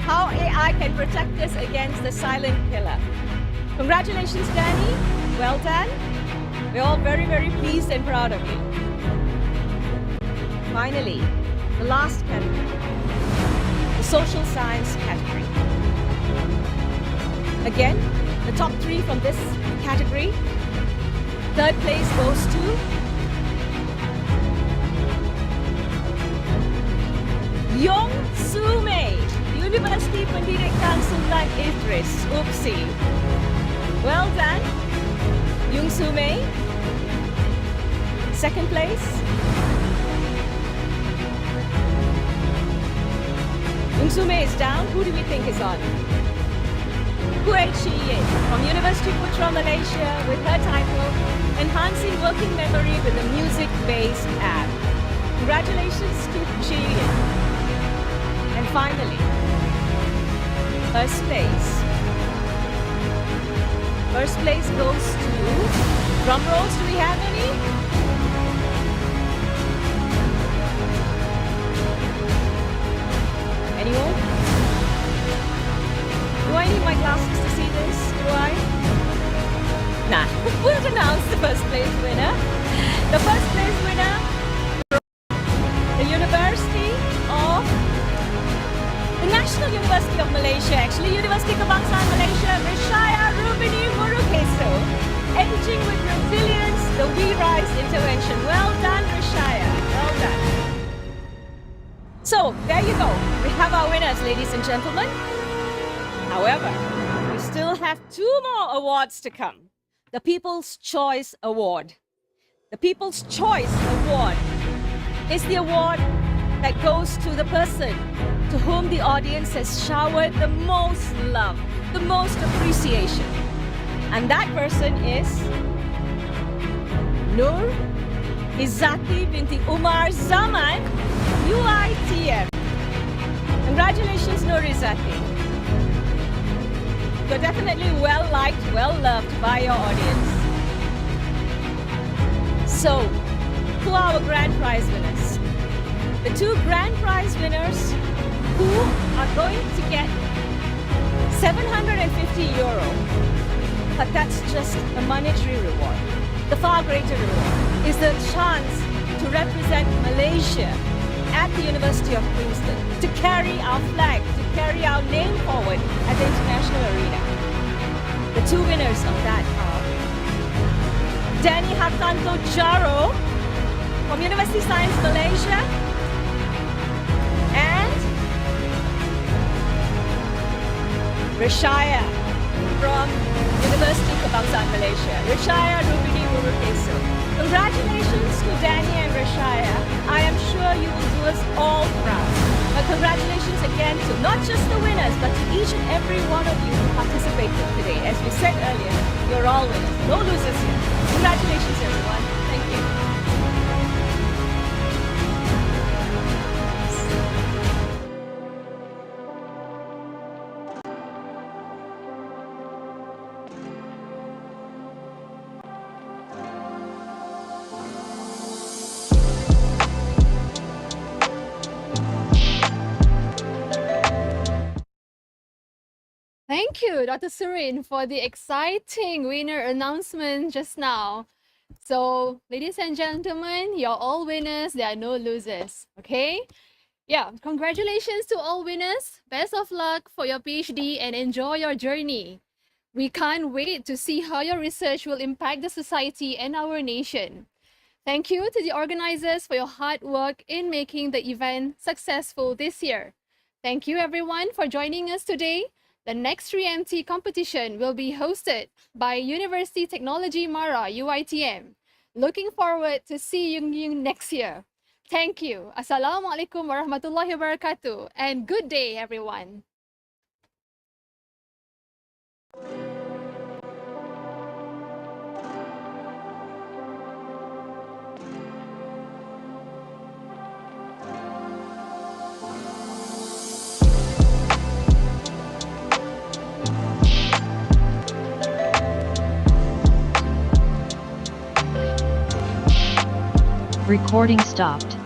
How AI can protect us against the silent killer. Congratulations, Danny. Well done. We're all very, very pleased and proud of you. Finally, the last category, the social science category. Again, the top 3 from this category. Third place goes to Yong Soo Mei, University Pendidikan Sultan Idris, UPSI. Well done, Yung Soo Mei. Second place. Yung Soo Mei is down. Who do we think is on? Hui Chi Yin from University Putra Malaysia with her title Enhancing Working Memory with a Music-Based App. Congratulations to Chi Yin. And finally, first place. First place goes to, drum rolls, do we have any? Anyone? Do I need my glasses to see this? Do I? Nah, we'll announce the first place winner. The first place winner from the University of the National University of Malaysia, actually University Kebangsaan Malaysia, Rishaya Rubini Murukeso, Aging with Resilience, the We Rise intervention. Well done, Rishaya. Well done. So, there you go. We have our winners, ladies and gentlemen. However, we still have 2 more awards to come. The People's Choice Award. The People's Choice Award is the award that goes to the person to whom the audience has showered the most love, the most appreciation. And that person is Nur Izzati binti Umar Zaman, UITM. Congratulations, Nur Izzati. You're definitely well liked, well loved by your audience. So, who are our grand prize winners? The 2 grand prize winners who are going to get €750, but that's just a monetary reward. The far greater reward is the chance to represent Malaysia at the University of Queensland, to carry our flag, to carry our name forward at the international arena. The 2 winners of that are Danny Hartanto Jaro from University Science Malaysia and Rishaya from University Kebangsaan Malaysia. Rishaya Rubini Murukeso. Congratulations to Danny and Rishaya. I am sure you will do us all proud. But congratulations again to not just the winners, but to each and every one of you who participated today. As we said earlier, you're all winners. No losers here. Congratulations, everyone. Thank you. Thank you, Dr. Surin, for the exciting winner announcement just now. So, ladies and gentlemen, you're all winners. There are no losers, okay? Yeah, congratulations to all winners. Best of luck for your PhD and enjoy your journey. We can't wait to see how your research will impact the society and our nation. Thank you to the organizers for your hard work in making the event successful this year. Thank you everyone for joining us today. The next 3MT competition will be hosted by University Technology Mara UiTM. Looking forward to seeing you next year. Thank you. Assalamualaikum warahmatullahi wabarakatuh and good day everyone. Recording stopped.